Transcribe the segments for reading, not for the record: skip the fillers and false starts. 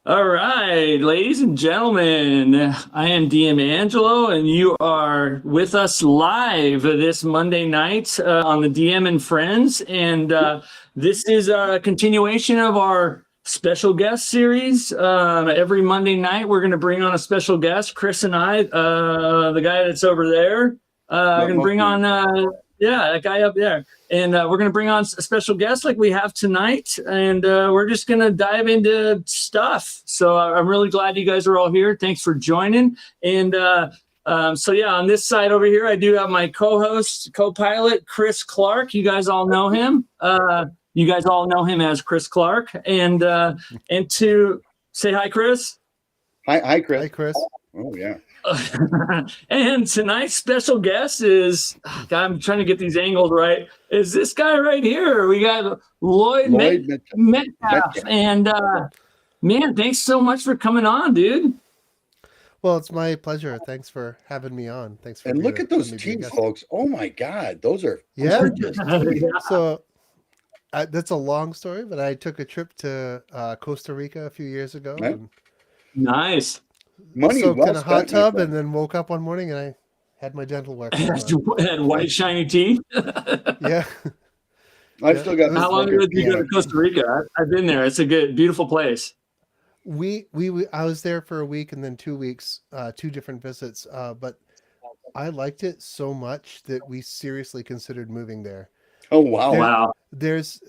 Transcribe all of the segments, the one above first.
All right, ladies and gentlemen, I am DM Angelo, and you are with us live this Monday night on the DM and Friends. And this is a continuation of our special guest series. Every Monday night, we're going to bring on a special guest. Chris and I, the guy that's over there, are going to bring on, that guy up there. And we're going to bring on a special guest like we have tonight. And we're just going to dive into stuff. So I'm really glad you guys are all here. Thanks for joining. And on this side over here, I do have my co-host, co-pilot, Chris Clark. You guys all know him. You guys all know him as Chris Clark. And to say hi, Chris. Hi, Chris. Hi, Chris. Oh, yeah. And tonight's special guest is, I'm trying to get these angles right, is this guy right here. We got Lloyd Metcalf. And man, thanks so much for coming on, dude. Well, it's my pleasure. Thanks for having me on. Thanks for look at those teeth, folks. Oh my God, those are gorgeous. So that's a long story, but I took a trip to Costa Rica a few years ago. Right. And nice. Money soaked in a hot tub, and then woke up one morning and I had my dental work. Had white shiny teeth. Yeah. I've still got. How long ago did you go to Costa Rica? I've been there. It's a good, beautiful place. I was there for a week and then 2 weeks, 2 different visits. But I liked it so much that we seriously considered moving there. Oh wow! There's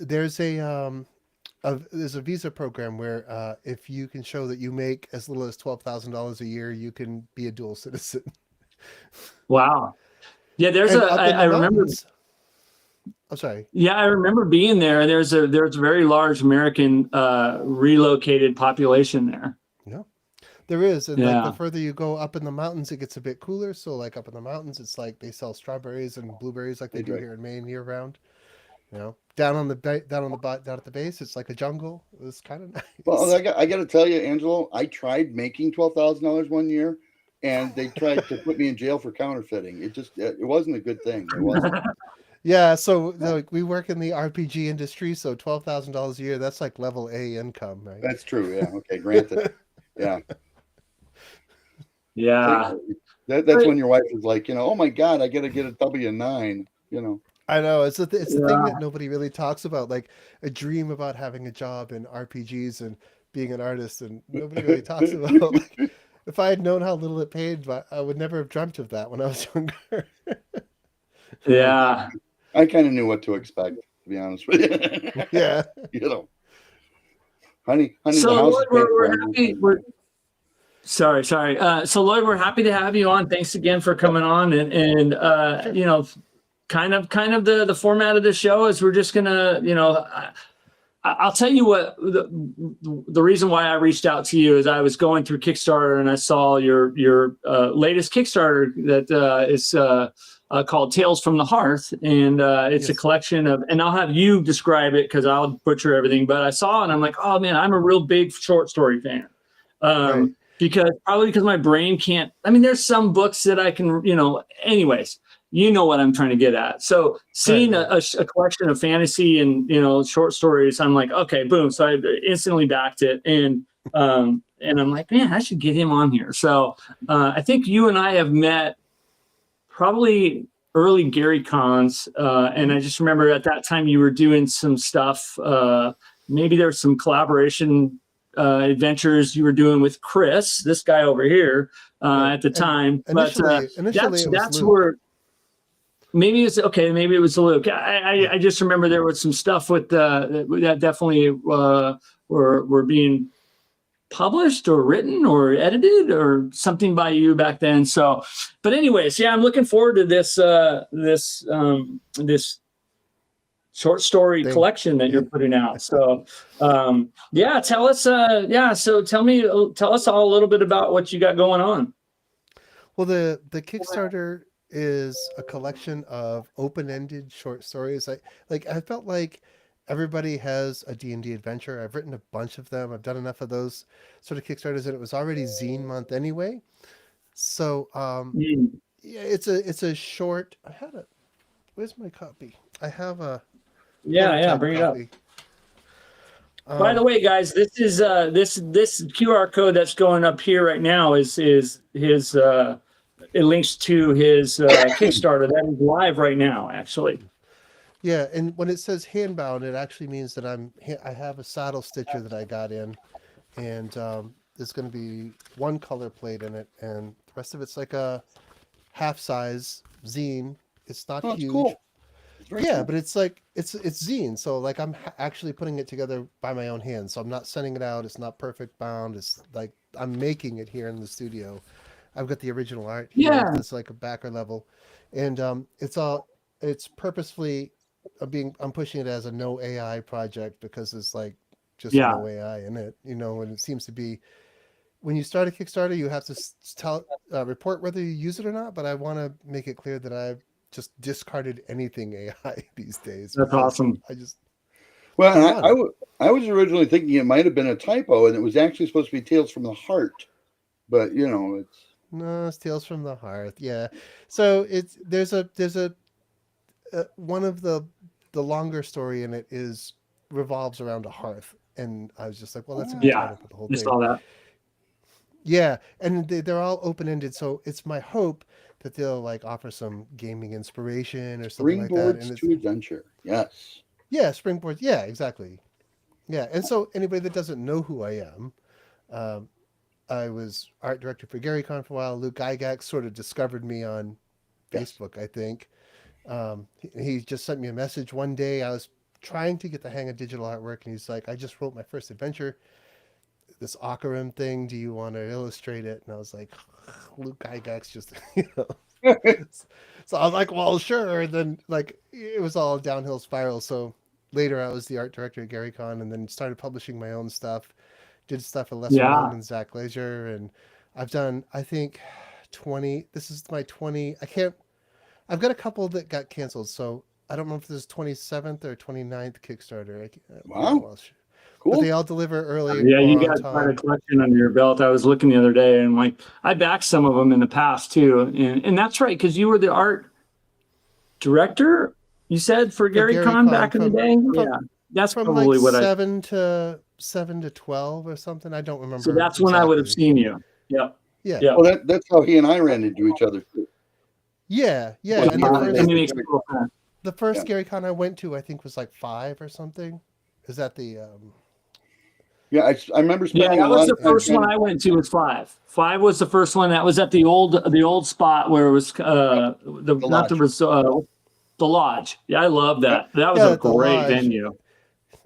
a visa program where if you can show that you make as little as $12,000 a year, you can be a dual citizen. Wow. Yeah, I remember. I'm sorry. Yeah, I remember being there. There's a very large American relocated population there. Yeah, there is. And like the further you go up in the mountains, it gets a bit cooler. So like up in the mountains, it's like they sell strawberries and blueberries like they do here in Maine year round. You know, down at the base, it's like a jungle. It was kind of nice. Well, I got to tell you, Angelo, I tried making $12,000 one year, and they tried to put me in jail for counterfeiting. It wasn't a good thing. It wasn't. Yeah, so like we work in the RPG industry, so $12,000 a year, that's like level A income, right? That's true. Yeah. Okay. Granted. Yeah. Yeah. That's when your wife is like, oh my God, I got to get a W-9. I know it's the thing that nobody really talks about, like a dream about having a job in RPGs and being an artist, and nobody really talks about. Like, if I had known how little it paid, I would never have dreamt of that when I was younger. Yeah, I kind of knew what to expect, to be honest with you. Yeah, honey. So Lloyd, we're happy. Sorry. So Lloyd, we're happy to have you on. Thanks again for coming on, and sure. Kind of the format of the show is we're just gonna, I'll tell you what the reason why I reached out to you is I was going through Kickstarter and I saw your latest Kickstarter that is called Tales from the Hearth, and it's a collection of, and I'll have you describe it because I'll butcher everything. But I saw it and I'm like, oh man, I'm a real big short story fan. Right. Because my brain can't. I mean, there's some books that I can, anyways. You know what I'm trying to get at. So seeing a collection of fantasy and short stories, I'm like, okay, boom. So I instantly backed it, and I'm like, man, I should get him on here. So I think you and I have met probably early Gary Cons, and I just remember at that time you were doing some stuff. Maybe there was some collaboration adventures you were doing with Chris, this guy over here, at the time. Initially that's where. Maybe it's okay. Maybe it was Luke. I just remember there was some stuff with that definitely were being published or written or edited or something by you back then. So, but anyways, I'm looking forward to this short story collection that you're putting out. So, tell us. So tell us all a little bit about what you got going on. Well, the Kickstarter is a collection of open-ended short stories. I felt like everybody has a D&D adventure. I've written a bunch of them. I've done enough of those sort of Kickstarters, and it was already Zine month anyway. So it's a short. Where's my copy? I have a bring it up. By the way, guys, this is this QR code that's going up here right now is his it links to his Kickstarter that is live right now, actually. Yeah, and when it says handbound, it actually means that I have a saddle stitcher that I got in, and there's going to be one color plate in it, and the rest of it's like a half-size zine. It's not It's huge. cool. It's very Yeah, cool. but it's like it's zine, so like I'm actually putting it together by my own hands. So I'm not sending it out. It's not perfect bound. It's like I'm making it here in the studio. I've got the original art here. Yeah. That's like a backer level, and it's purposefully I'm pushing it as a no AI project because it's like just Yeah. no AI in it, and it seems to be when you start a Kickstarter, you have to report whether you use it or not. But I want to make it clear that I've just discarded anything AI these days. That's awesome. I just Well, Come on. I was originally thinking it might have been a typo, and it was actually supposed to be Tales from the Heart. But it's no, it's Tales from the Hearth. Yeah, so there's a one of the longer story in it revolves around a hearth, and I was just like, well, that's a good Yeah, title for the whole I thing. saw that. Yeah, and they're all open ended, so it's my hope that they'll like offer some gaming inspiration or something like that. Springboards And to Adventure. Yes. yeah, springboard. Yeah, exactly. Yeah, and so anybody that doesn't know who I am, I was art director for GaryCon for a while. Luke Gygax sort of discovered me on Yes. Facebook, I think. He just sent me a message one day. I was trying to get the hang of digital artwork, and he's like, I just wrote my first adventure, this Akarim thing. Do you want to illustrate it? And I was like, Luke Gygax just, So I was like, well, sure. And then like it was all a downhill spiral. So later I was the art director at GaryCon and then started publishing my own stuff. Did stuff with lesser known than Zach Glazier, and I've done I think 20. This is my 20. I've got a couple that got canceled, so I don't know if this is 27th or 29th Kickstarter. Wow. But Cool. they all deliver early. Yeah, you or on got quite a time. collection under your belt. I was looking the other day, and like I backed some of them in the past too, and that's right because you were the art director. You said for GaryCon back in the day. Yeah, that's from probably like what 7 to 12 or something. I don't remember. So that's when I would have exactly. seen you. Yeah. Yeah. Yeah. Well, that's how he and I ran into each other too. Yeah. Well, And yeah, the It makes total sense. first Yeah. GaryCon I went to, I think, was like 5 or something. Is that the? Yeah, I remember Yeah, spending that a was lot the of time first one I went to. Was 5. 5 was the first one. That was at the old spot where it was the not the lodge. Yeah, I love that. That was Yeah, a at the great lodge. venue.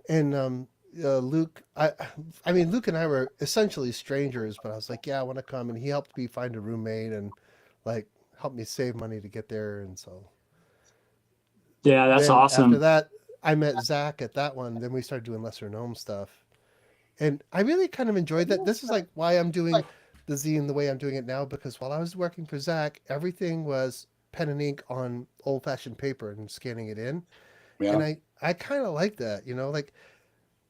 And Luke, I mean, Luke and I were essentially strangers, but I was like, yeah, I want to come, and he helped me find a roommate and like helped me save money to get there, and so. Yeah, that's Then awesome. After that, I met Zach at that one. Then we started doing lesser known stuff, and I really kind of enjoyed that. This is like why I'm doing the zine the way I'm doing it now, because while I was working for Zach, everything was pen and ink on old fashioned paper and scanning it in. Yeah. And I kind of like that, like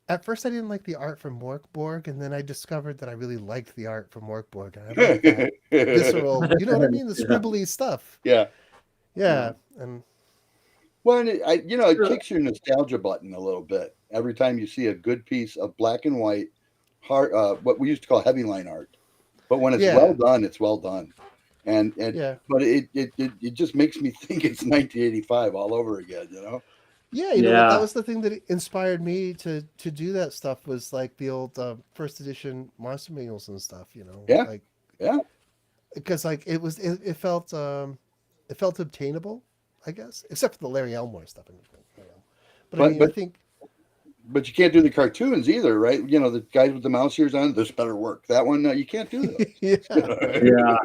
at first I didn't like the art from Morkborg, and then I discovered that I really liked the art from Morkborg. And I like that visceral, you know what I mean? The scribbly stuff. Yeah. Yeah. And Well, and it kicks your nostalgia button a little bit every time you see a good piece of black and white, hard, what we used to call heavy line art. But when it's well done, it's well done. And yeah. But it just makes me think it's 1985 all over again, Yeah, that was the thing that inspired me to do that stuff, was like the old first edition monster manuals and stuff, Yeah. Like, yeah. Because like it felt obtainable, I guess, except for the Larry Elmore stuff. But I mean, I think. But you can't do the cartoons either, right? The guys with the mouse ears on, this better work. That one, you can't do that. Yeah.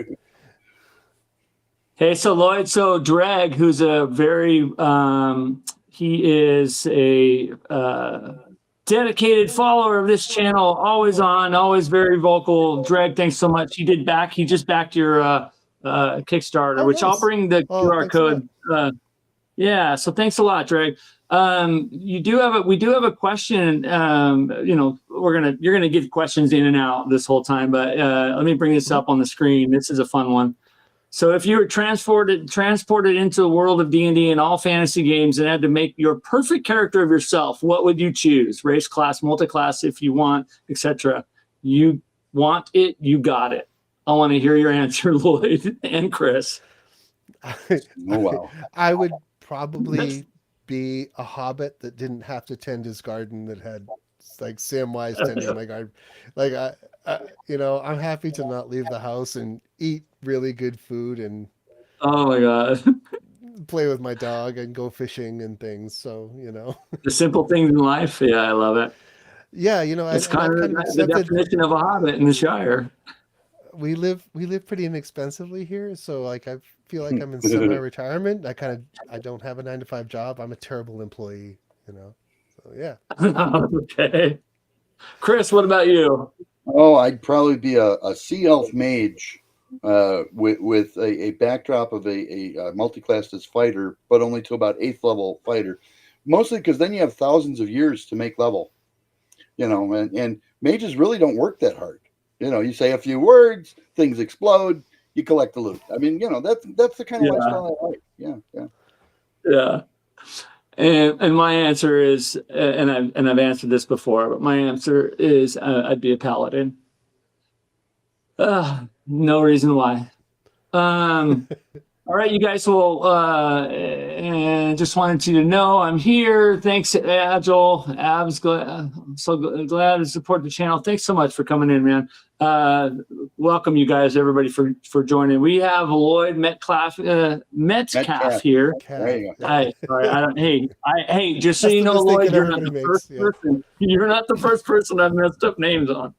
Hey, so Lloyd, Dreg, who's a very, he is a dedicated follower of this channel, always on, always very vocal. Dreg, thanks so much. He just backed your Kickstarter, which I'll bring the QR code. Yeah, so thanks a lot, Dreg. We do have a question. You're gonna get questions in and out this whole time, but let me bring this up on the screen. This is a fun one. So if you were transported into the world of D&D and all fantasy games and had to make your perfect character of yourself, what would you choose? Race, class, multi-class, if you want, etc. You want it, you got it. I want to hear your answer, Lloyd and Chris. Oh, wow. I would probably be a hobbit that didn't have to tend his garden, that had like Samwise tending my garden. Like I'm happy to not leave the house and eat really good food and Oh my God. play with my dog and go fishing and things. So, The simple things in life. Yeah, I love it. yeah, It's I've kind of the accepted definition of a hobbit in the Shire. we live pretty inexpensively here, so like I feel like I'm in semi-retirement. I don't have a 9-to-5 job. I'm a terrible employee, So yeah. Okay. Chris, what about you? Oh, I'd probably be a sea elf mage with a backdrop of a multi-classed as fighter, but only to about 8th level fighter. Mostly because then you have thousands of years to make level, and mages really don't work that hard. You say a few words, things explode, you collect the loot. I mean, that's the kind of lifestyle I like. Yeah. And my answer is, and I've answered this before, but my answer is I'd be a paladin. No reason why. All right, you guys. Well, and just wanted you to know I'm here. Thanks, Agile. Abs, I'm so glad to support the channel. Thanks so much for coming in, man. Welcome, you guys, everybody, for joining. We have Lloyd Metcalf here. There you go. Hi. Hey, just so you know, Lloyd, you're not the first person. You're not the first person I've messed up names on.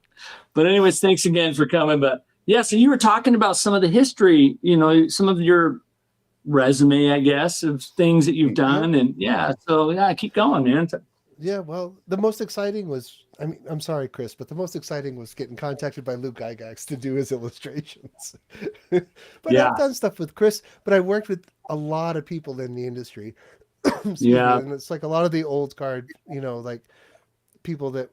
But anyways, thanks again for coming. But yeah, so you were talking about some of the history, some of your resume, I guess, of things that you've done. And keep going, man. Yeah, well, the most exciting was, I'm sorry, Chris, but the most exciting was getting contacted by Luke Gygax to do his illustrations. But I've done stuff with Chris, but I worked with a lot of people in the industry. And it's like a lot of the old guard, like people that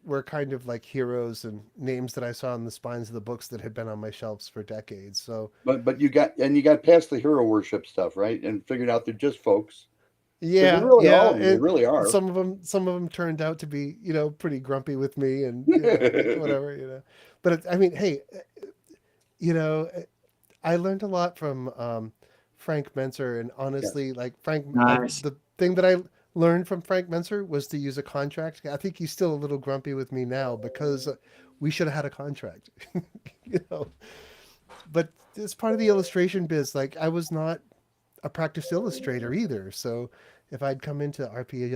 were kind of like heroes and names that I saw on the spines of the books that had been on my shelves for decades. So, but you got past the hero worship stuff, right? And figured out they're just folks. Yeah, they really are. Some of them turned out to be, pretty grumpy with me and whatever, But hey, I learned a lot from Frank Menser, and honestly, like Frank, the thing that I learned from Frank Menser was to use a contract. I think he's still a little grumpy with me now because we should have had a contract, But it's part of the illustration biz. Like I was not a practiced illustrator either, so if I'd come into RPG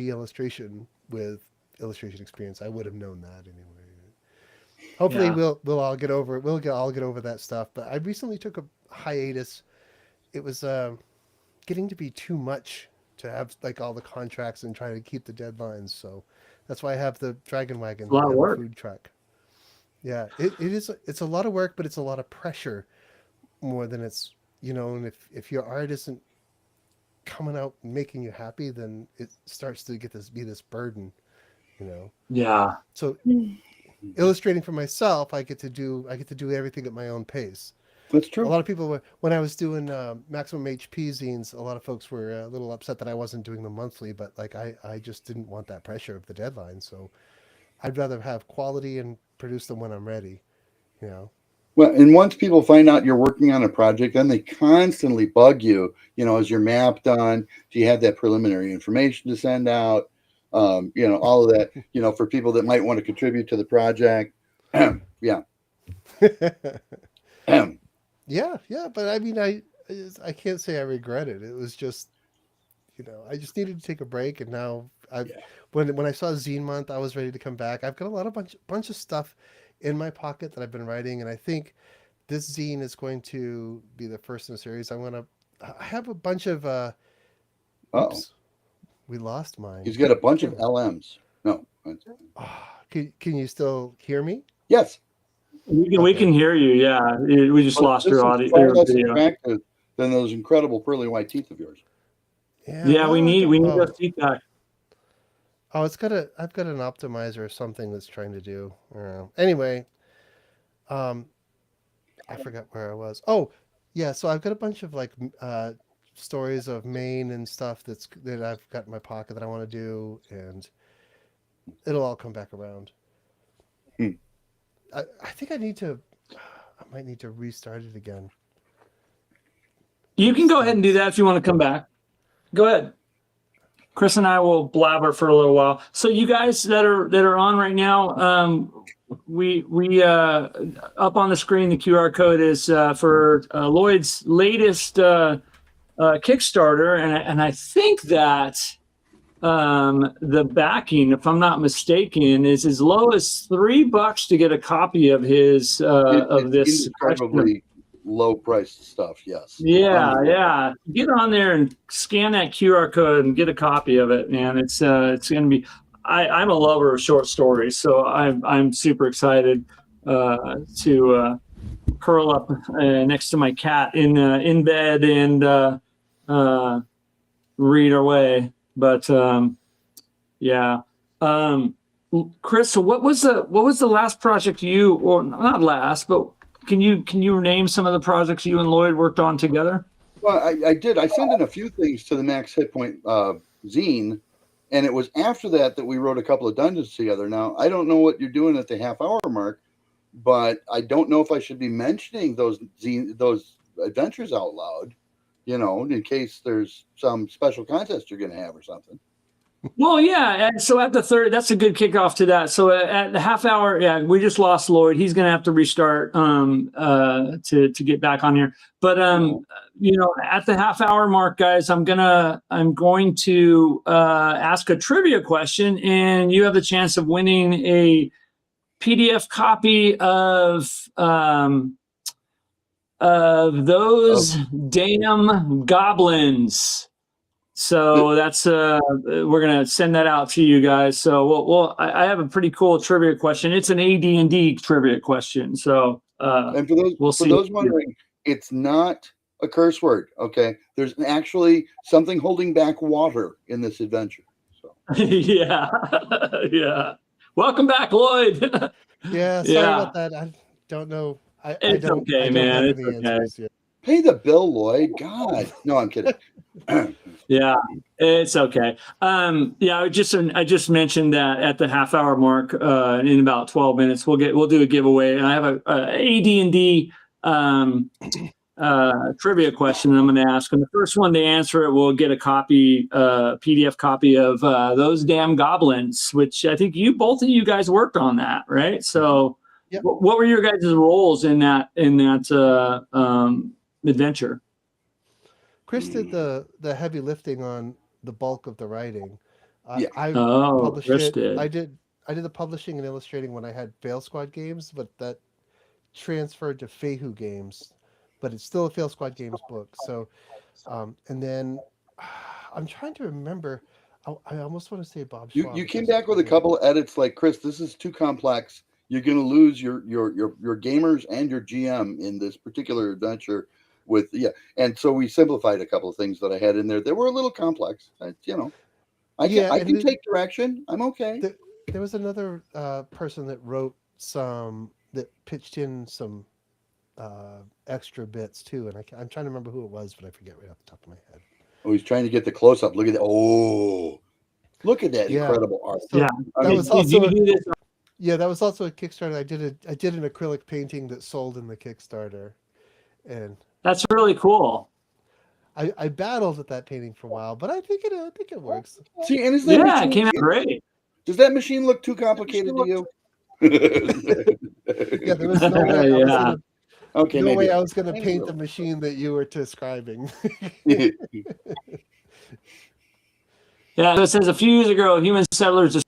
illustration with illustration experience, I would have known that anyway. Hopefully, we'll all get over it. We'll all get over that stuff. But I recently took a hiatus. It was getting to be too much to have like all the contracts and try to keep the deadlines. So that's why I have the Dragon Wagon and the food truck. Yeah, it is. It's a lot of work, but it's a lot of pressure more than it's, and if your art isn't coming out and making you happy, then it starts to be this burden, Yeah. So illustrating for myself, I get to do everything at my own pace. That's true. A lot of people, when I was doing maximum HP zines, a lot of folks were a little upset that I wasn't doing them monthly, but like I just didn't want that pressure of the deadline. So I'd rather have quality and produce them when I'm ready, Well, and once people find out you're working on a project, then they constantly bug you, is your map done? Do you have that preliminary information to send out? All of that, for people that might want to contribute to the project. Yeah. Yeah, but I can't say I regret it. It was just, I just needed to take a break, and now when I saw Zine Month, I was ready to come back. I've got a bunch of stuff in my pocket that I've been writing, and I think this zine is going to be the first in a series. I have a bunch of oops, we lost mine. He's got a bunch of LMs. No. Can you still hear me? Yes. We can hear you. Yeah, we just lost your audio. Far less attractive than those incredible pearly white teeth of yours. Yeah, we need those teeth back. Oh, I've got an optimizer or something that's trying to do. Anyway, I forgot where I was. Oh, yeah. So I've got a bunch of like stories of Maine and stuff that I've got in my pocket that I want to do, and it'll all come back around. Hmm. I think I might need to restart it again. You can go ahead and do that if you want to come back. Go ahead. Chris and I will blabber for a little while. So you guys that are on right now, we up on the screen, the QR code is for Lloyd's latest Kickstarter, and I think that the backing, if I'm not mistaken, is as low as $3 to get a copy of his of this incredibly low priced stuff. Yes. Yeah. Get on there and scan that QR code and get a copy of it, man. It's going to be. I'm a lover of short stories, so I'm super excited to curl up next to my cat in bed and read away. But yeah, Chris. So what was the last project you, or not last, but can you name some of the projects you and Lloyd worked on together? Well, I did. I sent in a few things to the Max Hit Point zine, and it was after that we wrote a couple of dungeons together. Now, I don't know what you're doing at the half-hour mark, but I don't know if I should be mentioning those adventures out loud, in case there's some special contest you're going to have or something. Well, yeah. And so at the third, that's a good kickoff to that. So at the half hour, yeah, we just lost Lloyd. He's going to have to restart to get back on here. But at the half hour mark, guys, I'm going to ask a trivia question, and you have the chance of winning a PDF copy of those damn goblins. So that's we're gonna send that out to you guys. So I have a pretty cool trivia question. It's an AD&D trivia question. So and for those wondering, it's not a curse word. Okay, there's actually something holding back water in this adventure. So yeah. Welcome back, Lloyd. Yeah, sorry about that. I don't know. It's okay, man. It's okay. Pay the bill, Lloyd. God, no, I'm kidding. Yeah, it's okay. I just mentioned that at the half hour mark, in about 12 minutes, we'll do a giveaway. And I have a AD&D trivia question that I'm going to ask, and the first one to answer it will get a copy, PDF copy of those damn goblins, which I think both of you guys worked on that, right? So, yep. What were your guys' roles in that adventure? Chris did the heavy lifting on the bulk of the writing. Yeah. I published Chris it. did. I did the publishing and illustrating when I had Fail Squad games, but that transferred to Fehu games, but it's still a Fail Squad games book. So, and then I'm trying to remember. I almost want to say Bob Schwab. You came back with a couple of edits like, Chris, this is too complex. You're going to lose your gamers and your GM in this particular adventure. And so we simplified a couple of things that I had in there. They were a little complex, I can take direction. I'm okay. There was another person that wrote that pitched in some extra bits too, and I'm trying to remember who it was, but I forget right off the top of my head. Oh, he's trying to get the close up. Look at that! Oh, look at that incredible art. So yeah, that was also that was also a Kickstarter. I did an acrylic painting that sold in the Kickstarter, and that's really cool. I battled with that painting for a while, but I think it works. See, and it came out great. Does that machine look too complicated to you? Yeah, there was no way I was going to paint the machine that you were describing. Yeah, so it says a few years ago, human settlers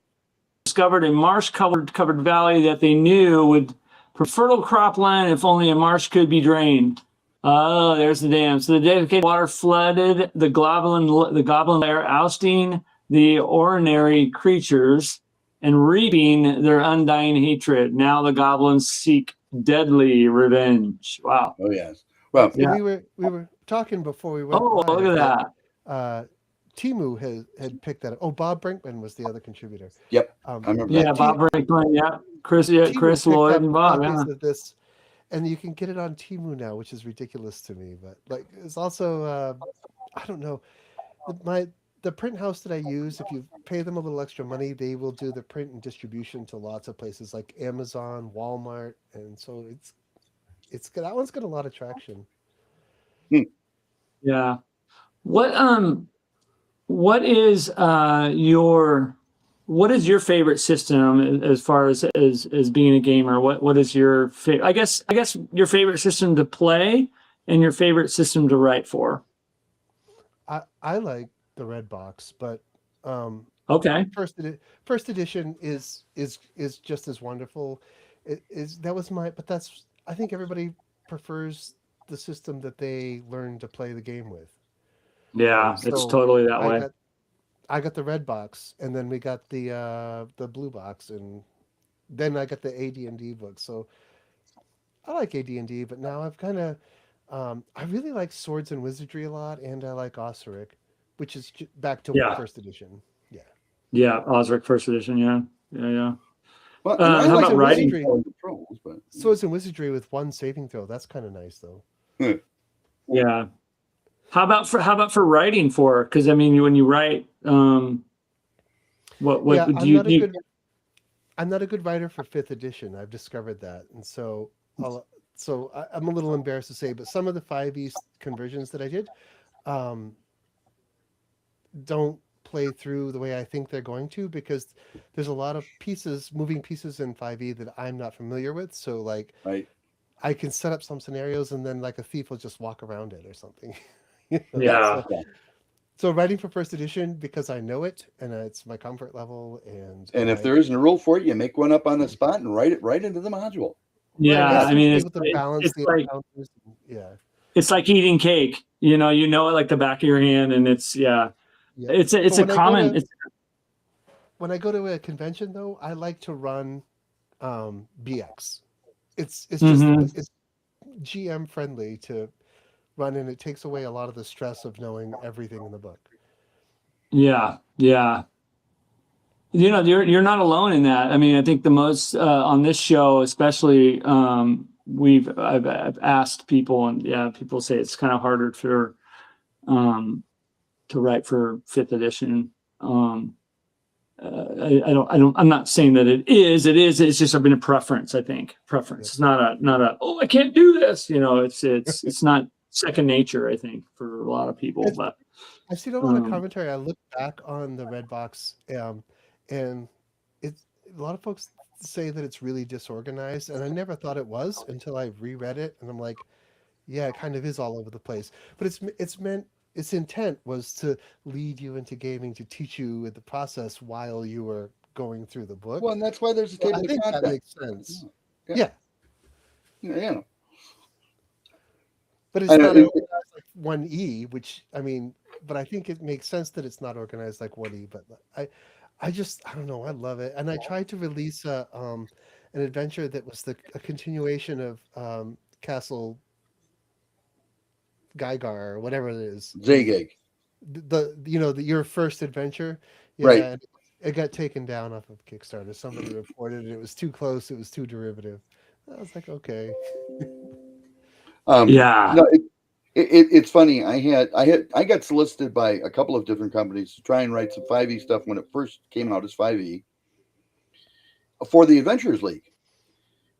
discovered a marsh-covered valley that they knew would provide fertile cropland if only a marsh could be drained. Oh, there's the dam. So the dedicated water flooded the goblin lair, ousting the ordinary creatures and reaping their undying hatred. Now the goblins seek deadly revenge. Wow. Oh yes. Well, yeah. we were talking before we went. Oh, look at that. Timu had picked that up. Oh, Bob Brinkman was the other contributor. Yep. I remember. Yeah, Bob Brinkman. Yeah, Chris, Lloyd, and Bob. Yeah. Of this, and you can get it on Temu now, which is ridiculous to me. But like, it's also I don't know. The print house that I use, if you pay them a little extra money, they will do the print and distribution to lots of places like Amazon, Walmart, and so that one's got a lot of traction. Yeah. What is your favorite system as far as being a gamer? What is your favorite? I guess your favorite system to play and your favorite system to write for. I like the red box, but Okay. first edition is just as wonderful. It is that was my but that's I think everybody prefers the system that they learn to play the game with. Yeah, it's So totally that I way. got I got the red box, and then we got the blue box, and then I got the AD&D book. So I like AD&D, but now I've kind of I really like Swords and Wizardry a lot, and I like Osric, which is back to Yeah. first edition. Yeah. Yeah, Osric first edition. Yeah, yeah. Well, and I How like about writing? Wizardry. the trolls, but Swords and Wizardry with one saving throw. That's kind of nice, though. Yeah. How about for writing for? Because I mean, when you write, what Yeah, do you? I'm not a good writer for fifth edition. I've discovered that, and so I'm a little embarrassed to say, but some of the 5e conversions that I did um, don't play through the way I think they're going to, because there's a lot of moving pieces in 5e that I'm not familiar with. So like, right. I can set up some scenarios, and then like a thief will just walk around it or something. Yeah. So writing for first edition, because I know it and it's my comfort level, and if there isn't a rule for it, you make one up on the spot and write it right into the module. Yeah, right, I mean, be able to balance the like encounters. Yeah. it's like eating cake. You know it like the back of your hand, and it's Yeah. it's But a common. when I go to a convention, though, I like to run BX. It's just it's GM friendly to run, and it takes away a lot of the stress of knowing everything in the book. Yeah, yeah. You're not alone in that. I mean, I think the most on this show, especially, I've asked people, and yeah, people say it's kind of harder to write for fifth edition. I'm not saying that it is. It's just been a preference. I think preference. Yeah. It's not a. Oh, I can't do this. It's not second nature. I think for a lot of people, but I've seen a lot of commentary. I look back on the red box, and it's a lot of folks say that it's really disorganized, and I never thought it was until I reread it, and I'm like, yeah, it kind of is all over the place. But its intent was to lead you into gaming, to teach you the process while you were going through the book. Well, and that's why there's a table I think of that contents. makes sense. Yeah. But it's not organized like 1E, which I mean, but I think it makes sense that it's not organized like 1E. But I don't know, I love it, and I tried to release an adventure that was a continuation of Castle Gygar or whatever it is. Zagig. Your first adventure. Yeah, right. It got taken down off of Kickstarter. Somebody reported it was too close. It was too derivative. I was like, okay. Yeah. No, it's funny. I got solicited by a couple of different companies to try and write some 5e stuff when it first came out as 5e for the Adventurers League.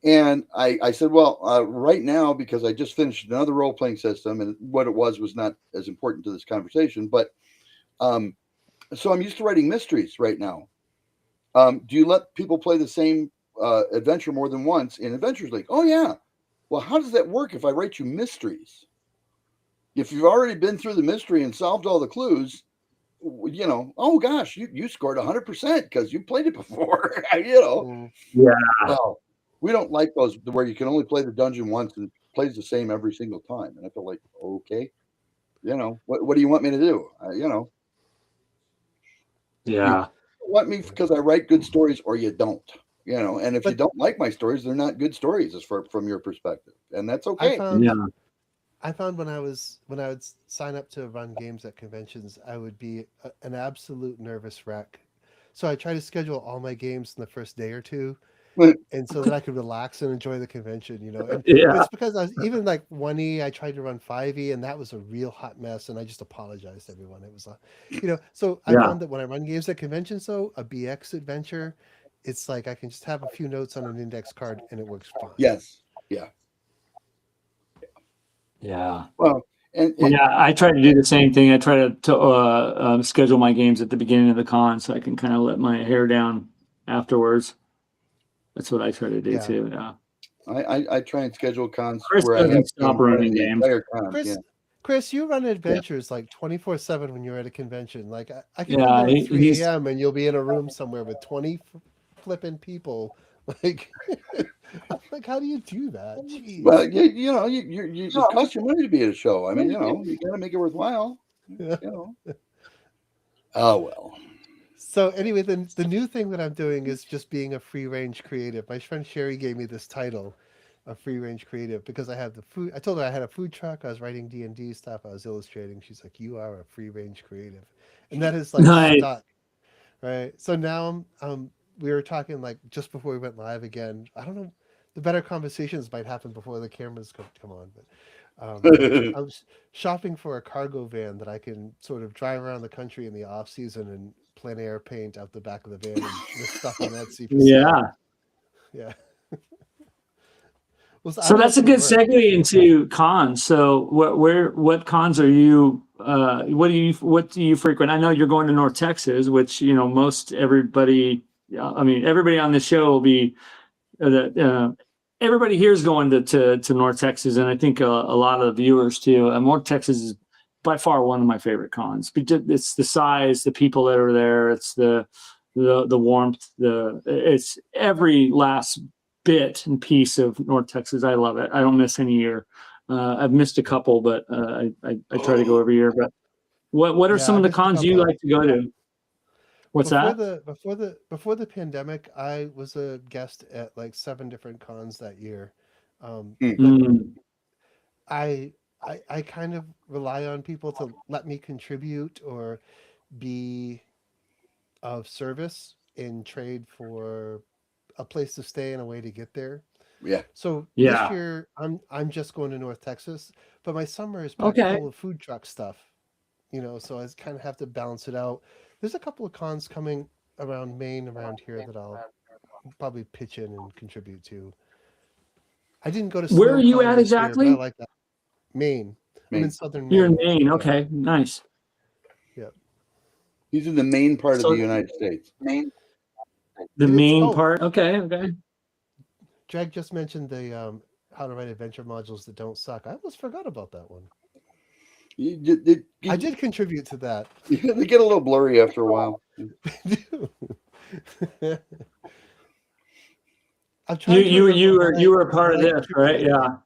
And I said, well, right now, because I just finished another role-playing system, and what it was not as important to this conversation, but so I'm used to writing mysteries right now. Do you let people play the same adventure more than once in Adventurers League? Oh, yeah. Well, how does that work if I write you mysteries? If you've already been through the mystery and solved all the clues, oh gosh, you scored 100% because you played it before. Yeah. Well, we don't like those where you can only play the dungeon once and it plays the same every single time. And I feel like, okay, what do you want me to do? Yeah. You want me because I write good stories, or you don't. And if you don't like my stories, they're not good stories from your perspective, and that's okay. I found when I would sign up to run games at conventions, I would be an absolute nervous wreck. So I try to schedule all my games in the first day or two, and so that I could relax and enjoy the convention, you know. And Yeah. it's because I was even like 1E, I tried to run 5E, and that was a real hot mess. And I just apologized to everyone. It was, you know, so I Yeah. found that when I run games at conventions, though, a BX adventure, it's like I can just have a few notes on an index card and it works fine. Yes. Yeah. Yeah. Well, and Yeah, I try to do the same thing. I try to schedule my games at the beginning of the con so I can kind of let my hair down afterwards. That's what I try to do Yeah. too. Yeah. I try and schedule cons Chris where I have doesn't to stop run running the games. entire con. Chris, Yeah. Chris, you run adventures like 24/7 when you're at a convention. Like I can Yeah, come in at 3 he's a.m. and you'll be in a room somewhere with 20 flipping people. Like, I'm like, how do you do that? Jeez. Well, you know, it costs you money to be at a show. I mean, you know, you got to make it worthwhile. Yeah. You know. Oh well. So anyway, the new thing that I'm doing is just being a free range creative. My friend Sherry gave me this title, a free range creative, because I have the food. I told her I had a food truck. I was writing D&D stuff. I was illustrating. She's like, "You are a free range creative," and that is like nice. stuck, right? So now we were talking like just before we went live again. I don't know. The better conversations might happen before the cameras come on, but I was shopping for a cargo van that I can sort of drive around the country in the off season and plein air paint out the back of the van and list stuff on Etsy. For Yeah. sale. Yeah. Well, I So don't know that's if a good it'll work. segue into cons. So what cons are you what do you frequent? I know you're going to North Texas, which you know most everybody. I mean, everybody on the show will be everybody here is going to North Texas, and I think a lot of the viewers too. North Texas is by far one of my favorite cons. It's the size, the people that are there, it's the warmth, it's every last bit and piece of North Texas. I love it. I don't miss any year. I've missed a couple, but I try to go every year. But what are Yeah, some I of the missed a cons you couple. like to go to? What's Before that? before the pandemic, I was a guest at like 7 different cons that year. But Mm, I kind of rely on people to let me contribute or be of service in trade for a place to stay and a way to get there. Yeah. So this yeah. year I'm just going to North Texas, but my summer is packed Okay. full of food truck stuff, you know, so I kind of have to balance it out. There's a couple of cons coming around Maine around here that I'll probably pitch in and contribute to. I didn't go to Where are you SnowCon at this year, but I exactly? like that. Maine. I'm in Maine. southern You're in Maine. Maine. Yeah. Okay, nice. Yeah. He's in the main part of So the United States. the It's main part. Okay. Jag just mentioned the how to write adventure modules that don't suck. I almost forgot about that one. I did contribute to that. They get a little blurry after a while. I'm trying to remember You were a part of what I this, right? contributed. Yeah.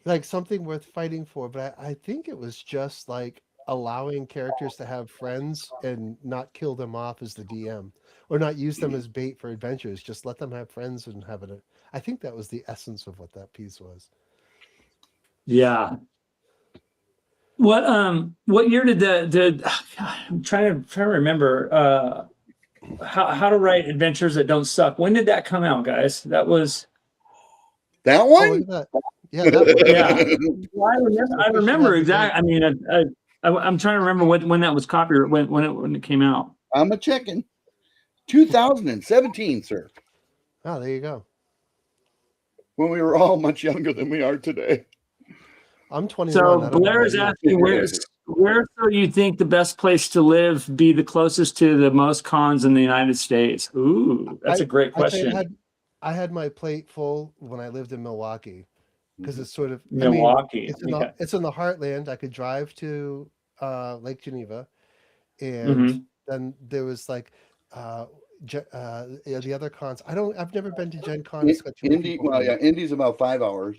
Like something worth fighting for, but I think it was just like allowing characters to have friends and not kill them off as the DM, or not use them as bait for adventures. Just let them have friends and have it. I think that was the essence of what that piece was. Yeah. What year did I'm trying to remember how to write adventures that don't suck. When did that come out, guys? That was That Oh, one? look at that. Yeah, that one. yeah. Well, I Christian remember has the date. exactly. I mean, I'm trying to remember when that was copyright when it came out. I'm a chicken. 2017, sir. Oh, there you go. When we were all much younger than we are today. I'm 21. So I don't know Blair about is you. asking where do you think the best place to live be the closest to the most cons in the United States? Ooh, that's a great I'd say question. I had my plate full when I lived in Milwaukee because it's sort of Milwaukee. Okay. it's in the heartland. I could drive to Lake Geneva, and Mhm. then there was like the other cons. I've never been to Gen Con. It's got too many people. Well, yeah, Indy's about 5 hours.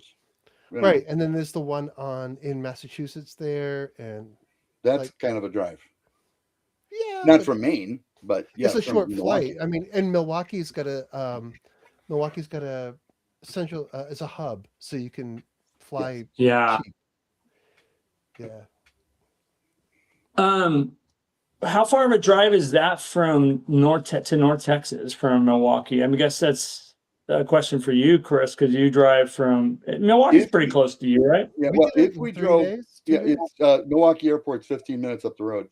You know, Right, and then there's the one in Massachusetts there, and that's like, kind of a drive. yeah, Not but from Maine, but yeah, it's a from short Milwaukee. flight. I mean, and Milwaukee's got a central. It's a hub, so you can fly Yeah. cheap. Yeah. How far of a drive is that from to North Texas from Milwaukee? I mean, I guess that's a question for you, Chris, because you drive from Milwaukee's pretty close to you, right? Yeah, We well, did it if in we 3 drove, days, 2 yeah, days? it's Milwaukee Airport's 15 minutes up the road.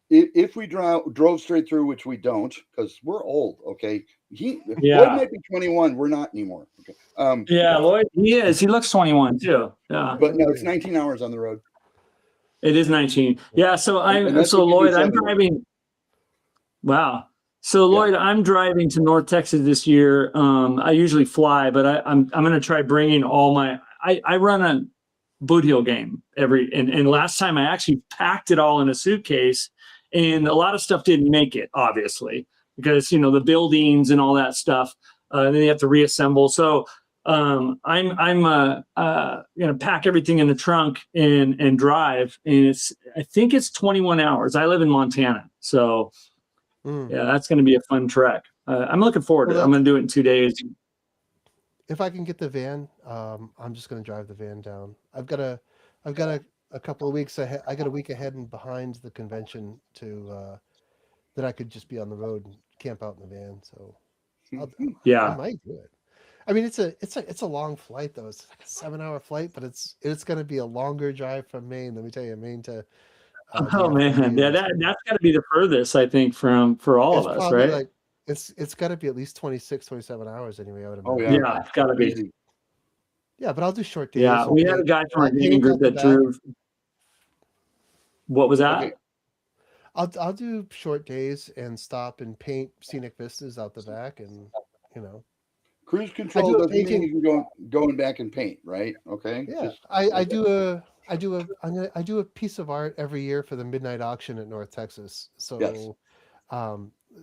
If we drove straight through, which we don't, because we're old. Okay, Lloyd Yeah. might be 21. We're not anymore. Okay, Yeah, Lloyd, he is. He looks 21 too. Yeah, but no, it's 19 hours on the road. it is 19. Yeah, so And that's so what you do Lloyd, I'm 7 days. driving. Wow. So Yeah. Lloyd, I'm driving to North Texas this year. I usually fly, but I'm going to try bringing all my. I run a boot heel game and last time I actually packed it all in a suitcase, and a lot of stuff didn't make it, obviously, because the buildings and all that stuff. Then you have to reassemble. So I'm gonna pack everything in the trunk and drive, and I think it's 21 hours. I live in Montana, so. Yeah, that's going to be a fun trek. I'm looking forward to it. I'm going to do it in 2 days. If I can get the van, I'm just going to drive the van down. I've got a couple of weeks ahead. I got a week ahead and behind the convention that I could just be on the road and camp out in the van. So I might do it. I mean, it's a long flight though. It's like a 7-hour flight, but it's going to be a longer drive from Maine. Let me tell you, Maine to. Oh man, yeah, that's got to be the furthest, I think, for all of us, right? Like it's got to be at least 26, 27 hours anyway. I would imagine. Oh Yeah, it's got to be. Easy. Yeah, but I'll do short days. Yeah, we had a guy from our gaming group that drove. What was that? Okay. I'll do short days and stop and paint scenic vistas out the back, and Cruise control doesn't mean you can going back and paint, right? Okay. Yeah, I do a piece of art every year for the midnight auction at North Texas. So, Yes.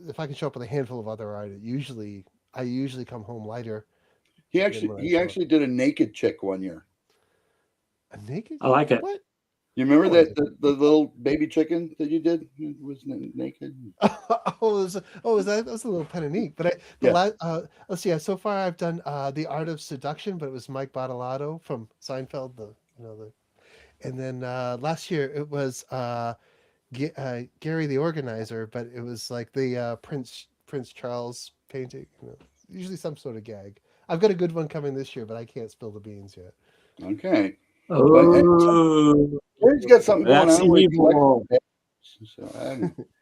If I can show up with a handful of other art, I usually come home lighter. He actually did a naked chick one year. A naked? I like it. What? You remember that the little baby chicken that you did was naked? That was a little Penanique. But let's see. So far, I've done the Art of Seduction, but it was Mike Bottolato from Seinfeld. And then last year it was Gary the Organizer, but it was like the Prince Charles painting. Usually some sort of gag. I've got a good one coming this year, but I can't spill the beans yet. Okay. Oh, He's got something going that's on. evil.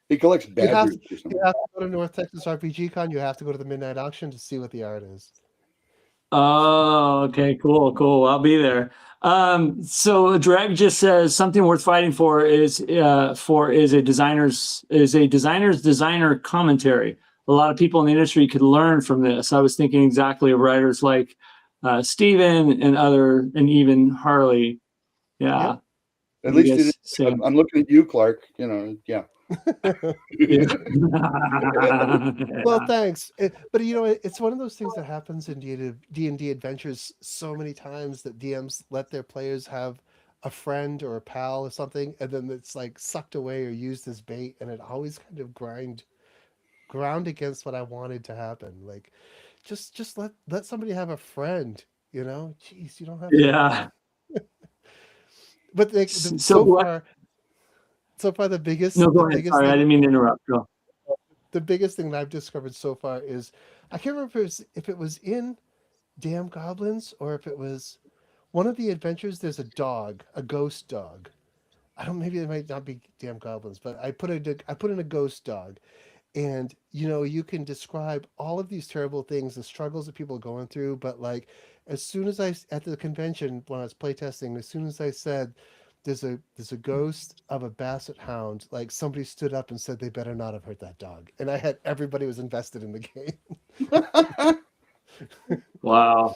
He collects You bad have roots or to something. go to North Texas RPG Con. You have to go to the midnight auction to see what the art is. Oh, okay, cool. I'll be there. So Dreg just says something worth fighting for is a designer's designer commentary. A lot of people in the industry could learn from this. I was thinking exactly of writers like Steven and even Harley. Yeah. At least I'm looking at you, Clark. Yeah. Well, thanks. But it's one of those things that happens in D&D adventures so many times that DMs let their players have a friend or a pal or something, and then it's like sucked away or used as bait, and it always kind of ground against what I wanted to happen. Like, just let somebody have a friend. Jeez, you don't have to. Yeah. But so far the biggest. No, go ahead. Sorry, I didn't mean to interrupt. Go. The biggest thing that I've discovered so far is I can't remember if it was in Damn Goblins or if it was one of the adventures. There's a ghost dog. Maybe it might not be Damn Goblins, but I put in a ghost dog. And, you can describe all of these terrible things, the struggles that people are going through. But like, as soon as at the convention, when I was playtesting, as soon as I said, there's a ghost of a basset hound, like somebody stood up and said, they better not have hurt that dog. And everybody was invested in the game. Wow.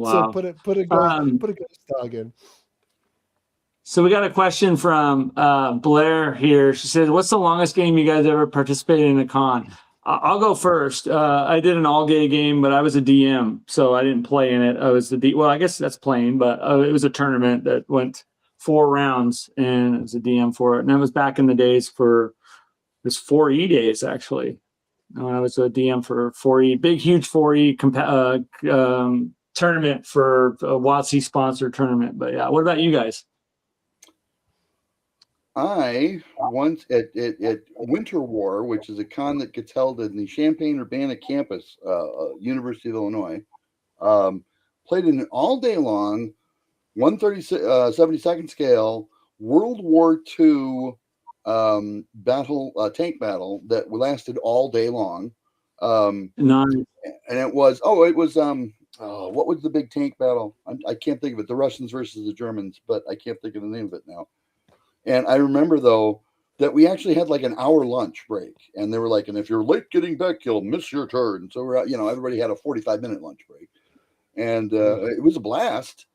So put a ghost dog in. So we got a question from Blair here. She says, what's the longest game you guys ever participated in a con? I'll go first. I did an all-gay game, but I was a DM, so I didn't play in it. I was well, I guess that's playing, but it was a tournament that went 4 rounds, and it was a DM for it. And that was back in the days it was 4E days, actually. I was a DM for 4E, big, huge 4E tournament for a WotC sponsored tournament. But yeah, what about you guys? I once at Winter War, which is a con that gets held in the Champaign-Urbana campus, University of Illinois, played an all day long 1/72nd scale World War II tank battle that lasted all day long. Nice. And it was what was the big tank battle? I can't think of it. The Russians versus the Germans, but I can't think of the name of it now. And I remember though that we actually had like an hour lunch break, and they were like, and if you're late getting back, you'll miss your turn. So we're, everybody had a 45-minute lunch break, and it was a blast.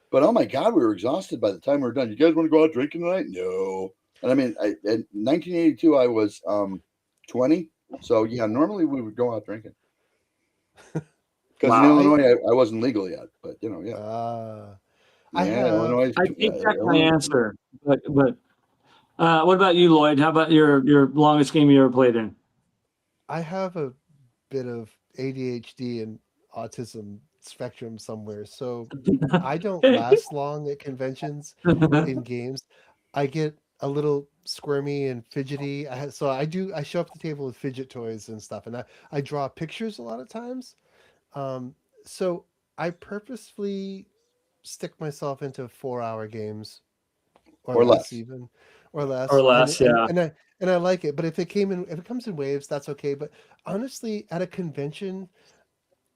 But oh my God, we were exhausted by the time we were done. You guys want to go out drinking tonight? No. And I mean, in 1982, I was 20. So yeah, normally we would go out drinking. Because in Illinois, I wasn't legal yet. But yeah. Illinois. I take back my answer. But what about you, Lloyd? How about your longest game you ever played in? I have a bit of ADHD and autism spectrum somewhere, so I don't last long at conventions in games. I get a little squirmy and fidgety. I show up at the table with fidget toys and stuff, and I draw pictures a lot of times. So I purposefully stick myself into 4-hour games or less even, or less. Yeah. And I like it, but if it comes in waves, that's okay. But honestly, at a convention,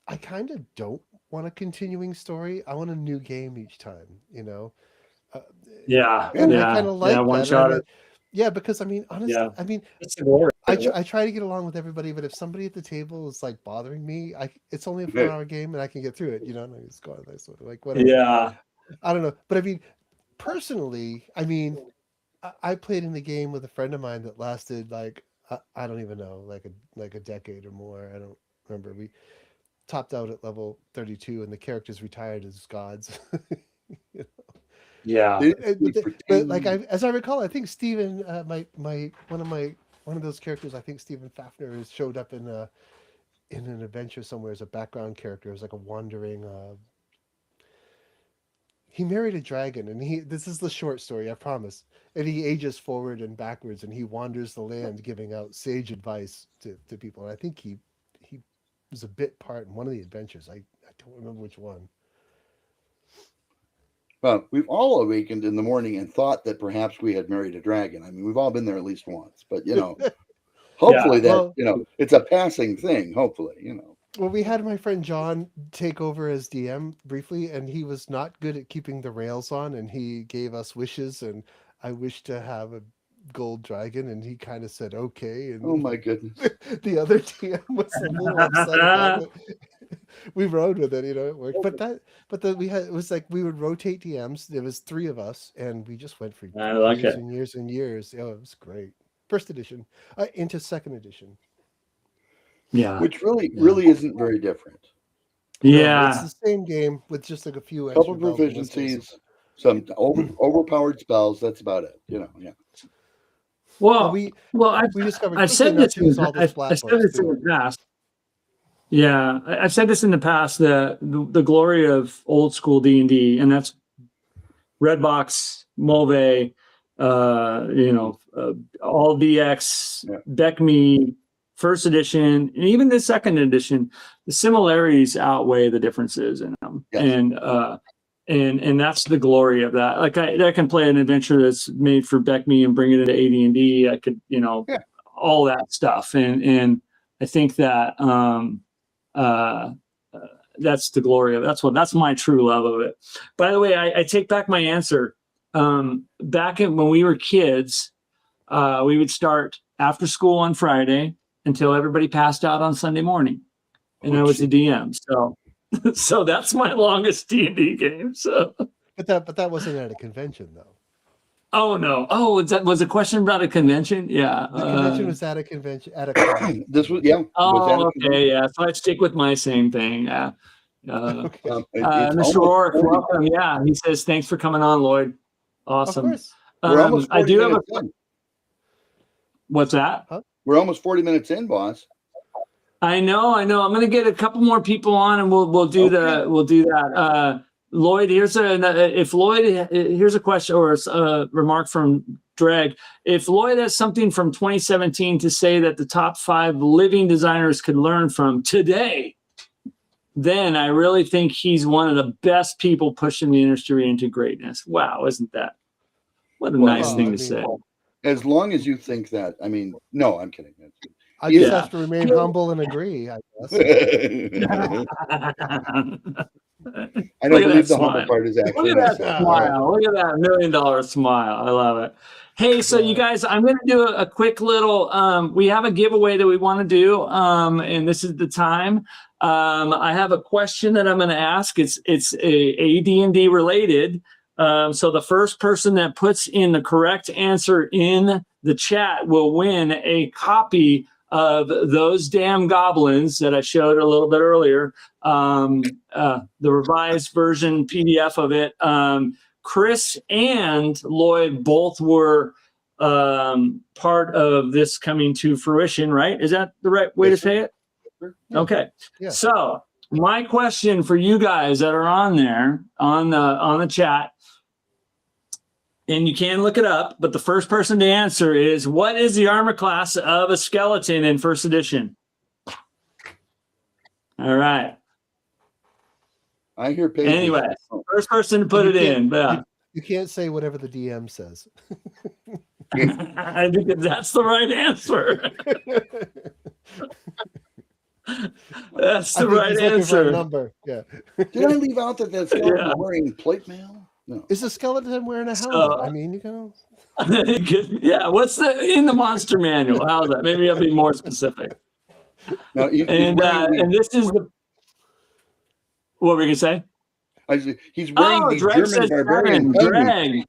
I kind of don't want a continuing story. I want a new game each time, And I kind of like one shot. Because I mean, honestly, I try to get along with everybody, but if somebody at the table is like bothering me, it's only a 4-hour game and I can get through it, And I just go on this like whatever. Yeah. I don't know, but I mean, personally, I played in the game with a friend of mine that lasted like I don't even know, like a decade or more. I don't remember. We topped out at level 32, and the characters retired as gods. Yeah. But like as I recall, I think Stephen, one of those characters, I think Stephen Fafner has showed up in an adventure somewhere as a background character, as like a wandering. He married a dragon, and this is the short story, I promise. And he ages forward and backwards, and he wanders the land giving out sage advice to people. And I think he was a bit part in one of the adventures. I don't remember which one. Well, we've all awakened in the morning and thought that perhaps we had married a dragon. I mean, we've all been there at least once, but hopefully it's a passing thing. Hopefully, Well, we had my friend John take over as DM briefly, and he was not good at keeping the rails on, and he gave us wishes, and I wished to have a gold dragon, and he kind of said okay. And oh my goodness, the other DM was a little upset about it. We rode with it, it worked. It was like we would rotate DMs. There was 3 of us, and we just went for years and years and years. Oh, it was great. First edition into second edition. Yeah, which really isn't very different. Yeah, it's the same game with just like a few couple proficiencies, some overpowered spells. That's about it. Yeah. Well, we discovered. I've said this in the past. Yeah, I've said this in the past. The glory of old school D&D, and that's Redbox, Move, all DX, BECME, first edition, and even the second edition. The similarities outweigh the differences in them, and that's the glory of that. Like I can play an adventure that's made for BECME and bring it into AD&D. I could, all that stuff, and I think that. That's the glory of it. That's my true love of it. By the way, I take back my answer. Back when we were kids, we would start after school on Friday until everybody passed out on Sunday morning, and I was a DM. So that's my longest D&D game. So, but that wasn't at a convention though. Oh no! Oh, was a question about a convention? Yeah, the convention was at a convention at a con. This was okay, yeah. So I stick with my same thing. Yeah. Mr. Rourke, welcome. Yeah, he says thanks for coming on, Lloyd. Awesome. I do have a. What's that? Huh? We're almost 40 minutes in, boss. I know. I'm going to get a couple more people on, and we'll do that. Lloyd, here's a question or a remark from Dreg, if Lloyd has something from 2017 to say that the top 5 living designers could learn from today, then I really think he's one of the best people pushing the industry into greatness. Wow, isn't that? What a nice thing to say. As long as you think that, I mean, no, I'm kidding. I just have to remain humble and agree, I guess. I don't believe the humble part is actually. Look at that smile. Look at that $1 million smile. I love it. Hey, so you guys, I'm going to do a quick little, we have a giveaway that we want to do, and this is the time. I have a question that I'm going to ask. It's AD&D related. So the first person that puts in the correct answer in the chat will win a copy of Those Damn Goblins that I showed a little bit earlier, the revised version PDF of it. Chris and Lloyd both were part of this coming to fruition, right? Is that the right way to say it? Okay. Yeah. So my question for you guys that are on there on the chat, and you can look it up, but the first person to answer is, what is the armor class of a skeleton in first edition? All right. I hear pages. Anyway, first person to put it in. But you can't say whatever the DM says. I think that's the right answer. That's the right answer. Number. Yeah. Did I leave out that skeleton wearing plate mail? No. Is the skeleton wearing a helmet? I mean, you can. Yeah. What's in the monster manual? How's that? Maybe I'll be more specific. No, and this is the. What were you gonna say? He's wearing the German barbarian.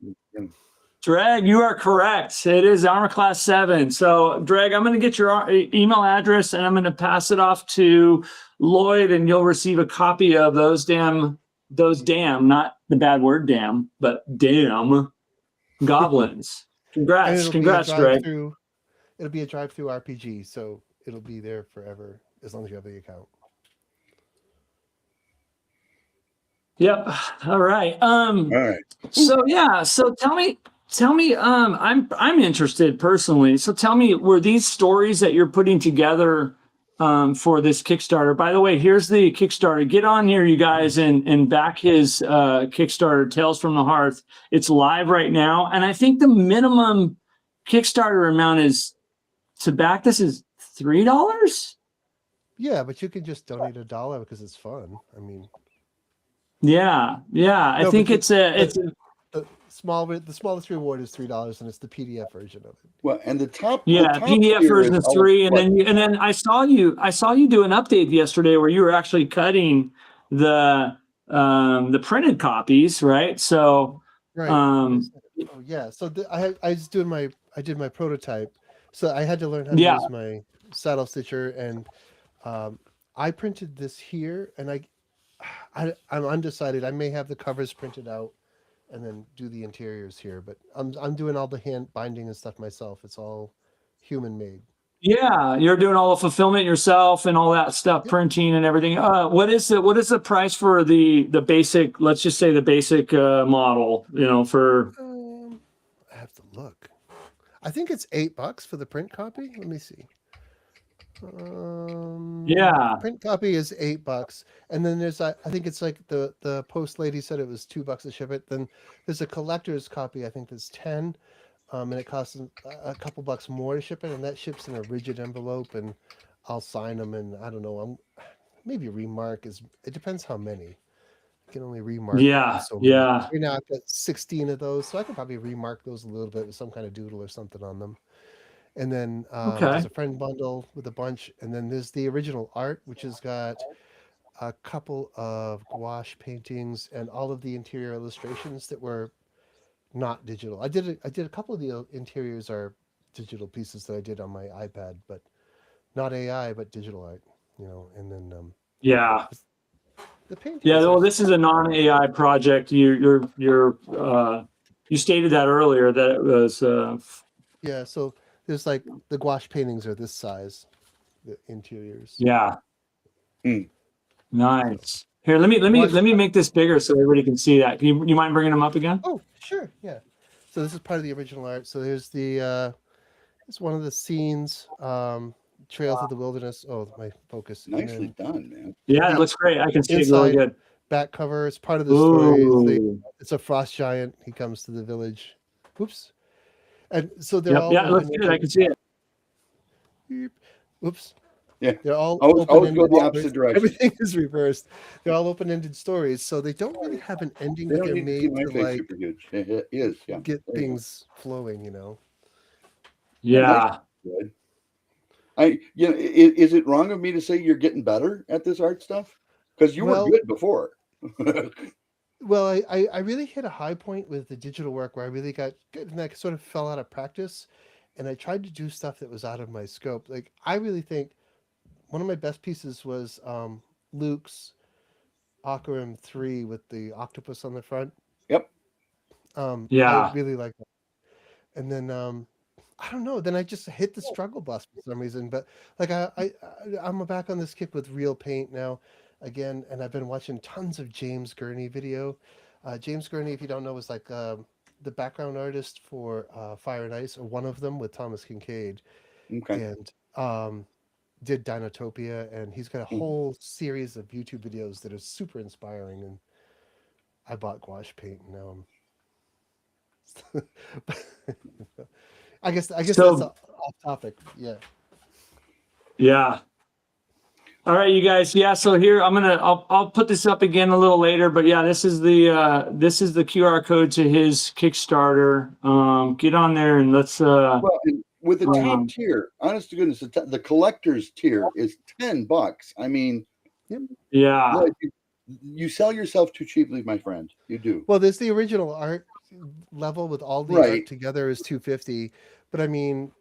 Dreg, you are correct. It is armor class 7. So, Dreg, I'm going to get your email address and I'm going to pass it off to Lloyd, and you'll receive a copy of those damn, not the bad word damn, but damn goblins. Congrats, Dreg. It'll be a drive-through RPG, so it'll be there forever as long as you have the account. Yep. All right. All right. So yeah. So tell me. I'm interested personally. So tell me, were these stories that you're putting together for this Kickstarter? By the way, here's the Kickstarter. Get on here, you guys, and back his Kickstarter, Tales from the Hearth. It's live right now, and I think the minimum Kickstarter amount is to back this is $3. Yeah, but you can just donate $1 because it's fun. I mean. Yeah. I think it's the smallest reward is $3, and it's the PDF version of it. Well, and the top PDF version is $3, and then I saw you do an update yesterday where you were actually cutting the printed copies, right? So right. So I did my prototype, so I had to learn how to use my saddle stitcher, and I printed this here, and I'm undecided. I may have the covers printed out and then do the interiors here, but I'm doing all the hand binding and stuff myself. It's all human made. Yeah, you're doing all the fulfillment yourself and all that stuff, printing and everything. What is the price for the basic? Let's just say the basic model. For I have to look. I think it's $8 for the print copy. Let me see. Print copy is $8, and then there's I think it's like the post lady said it was $2 to ship it. Then there's a collector's copy, I think that's 10, and it costs a couple bucks more to ship it, and that ships in a rigid envelope, and I'll sign them, and I don't know, maybe remark it depends how many. I can only remark. Right now I've got 16 of those, so I can probably remark those a little bit with some kind of doodle or something on them. And then there's a friend bundle with a bunch. And then there's the original art, which has got a couple of gouache paintings and all of the interior illustrations that were not digital. I did a couple of the interiors are digital pieces that I did on my iPad, but not AI, but digital art, and then the paintings. Yeah, well, this is a non-AI project. You stated that earlier that it was so there's like the gouache paintings are this size, the interiors. Yeah. Nice. Here, let me make this bigger so everybody can see that. You mind bringing them up again? Oh, sure. Yeah. So this is part of the original art. So there's the it's one of the scenes, Trails of the Wilderness. Oh, my focus. And Nicely then done, man. Yeah, it looks great. I can see it really inside good. back cover is part of the story. Ooh. It's a frost giant. He comes to the village. Oops. And so they're Yep. all Yeah, it looks open. good. I can see it. Beep. Oops. Yeah. They're all Always go open-ended the opposite stories. direction. Everything is reversed. They're all open-ended stories, so they don't really have an ending, They but don't they're need to see made my to face like super huge. It is, yeah. get There you go. things flowing, you know. Yeah. Good. Is it wrong of me to say you're getting better at this art stuff? Because you Well- were good before. Well, I really hit a high point with the digital work where I really got good, and I sort of fell out of practice, and I tried to do stuff that was out of my scope. Like I really think one of my best pieces was Luke's Ocarim 3 with the octopus on the front. Yep. I Yeah. really like that. And then I don't know. Then I just hit the struggle bus for some reason. But like I'm back on this kick with real paint now, again, and I've been watching tons of James Gurney video. James Gurney, if you don't know, was like the background artist for Fire and Ice, or one of them with Thomas Kincaid, Okay. and did Dinotopia, and he's got a whole series of YouTube videos that are super inspiring. And I bought gouache paint, and now I'm. I guess So- that's off topic. Yeah. Yeah. All right, you guys. Yeah. So here I'll put this up again a little later, but yeah, this is the QR code to his Kickstarter. Get on there and let's. Well, and with the top tier, honest to goodness, the collector's tier is $10. I mean, Yeah. Lloyd, you sell yourself too cheaply, my friend. You do. Well, there's the original art level with all the Right. art together is $250, but I mean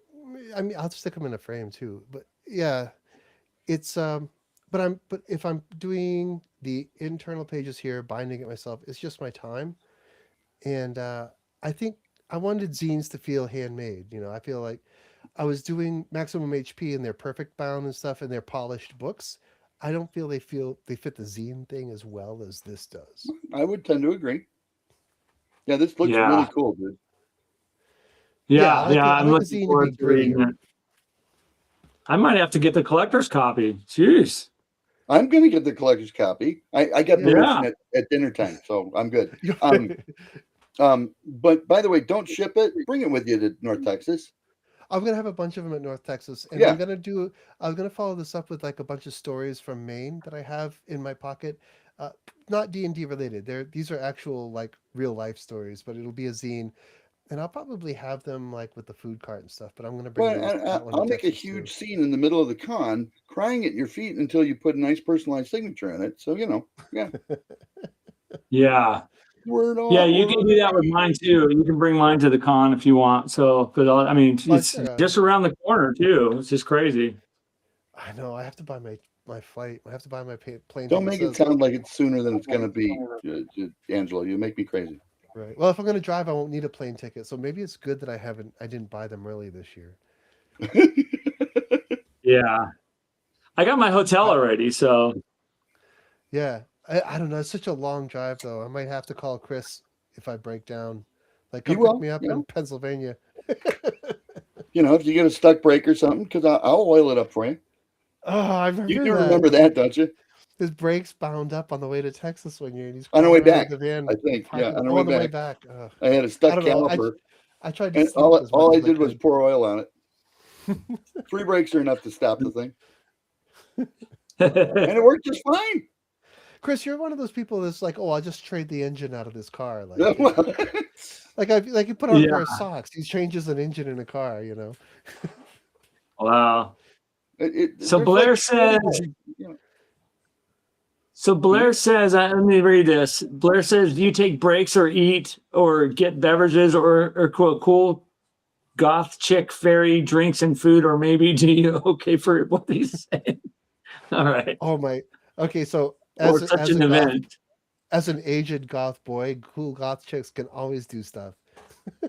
I'll stick them in a frame too. But yeah, it's but if I'm doing the internal pages here, binding it myself, it's just my time, and I think I wanted zines to feel handmade. You know, I feel like I was doing Maximum HP and they're perfect bound and stuff, and they're polished books. I don't feel they fit the zine thing as well as this does. I would tend to agree. Yeah, this looks Yeah. really cool, dude. Yeah. I like I'm the looking zine to forward be to reading grittier. it. I might have to get the collector's copy. Jeez. I'm going to get the collector's copy. I got permission at dinner time, so I'm good. But by the way, don't ship it. Bring it with you to North Texas. I'm gonna have a bunch of them at North Texas, and Yeah. I'm gonna follow this up with like a bunch of stories from Maine that I have in my pocket, not D&D related. These are actual like real life stories, but it'll be a zine, and I'll probably have them like with the food cart and stuff. But I'm gonna bring Well, that one to I'll make a Texas, too. huge scene in the middle of the con, crying at your feet until you put a nice personalized signature in it. So yeah. Yeah. Word on. Yeah, you can do that with mine too. You can bring mine to the con if you want. So, because I mean, it's just around the corner too. It's just crazy. I know. I have to buy my flight. I have to buy my plane. Don't make it sound like it's sooner than it's going to be, Angelo. You make me crazy. Right. Well, if I'm going to drive, I won't need a plane ticket. So maybe it's good that I didn't buy them early this year. Yeah. I got my hotel already, so. Yeah. I don't know. It's such a long drive, though. I might have to call Chris if I break down. Like, come pick me up in Pennsylvania. If you get a stuck brake or something, because I'll oil it up for you. Oh, I remember You remember that, don't you? His brakes bound up on the way to Texas one year, and he's on the way back. The van, I think, yeah, on the way back. I had a stuck caliper. I tried to. And all I did was pour oil on it. 3 brakes are enough to stop the thing, and it worked just fine. Chris, you're one of those people that's like, oh, I'll just trade the engine out of this car. Like, like you put on a pair of socks. He changes an engine in a car, Wow. So Blair says. So Blair says, let me read this. Blair says, do you take breaks or eat or get beverages or quote cool goth chick fairy drinks and food, or maybe do you okay for what he's saying? All right. Oh my. Okay, so as an event. As an aged goth boy, cool goth chicks can always do stuff.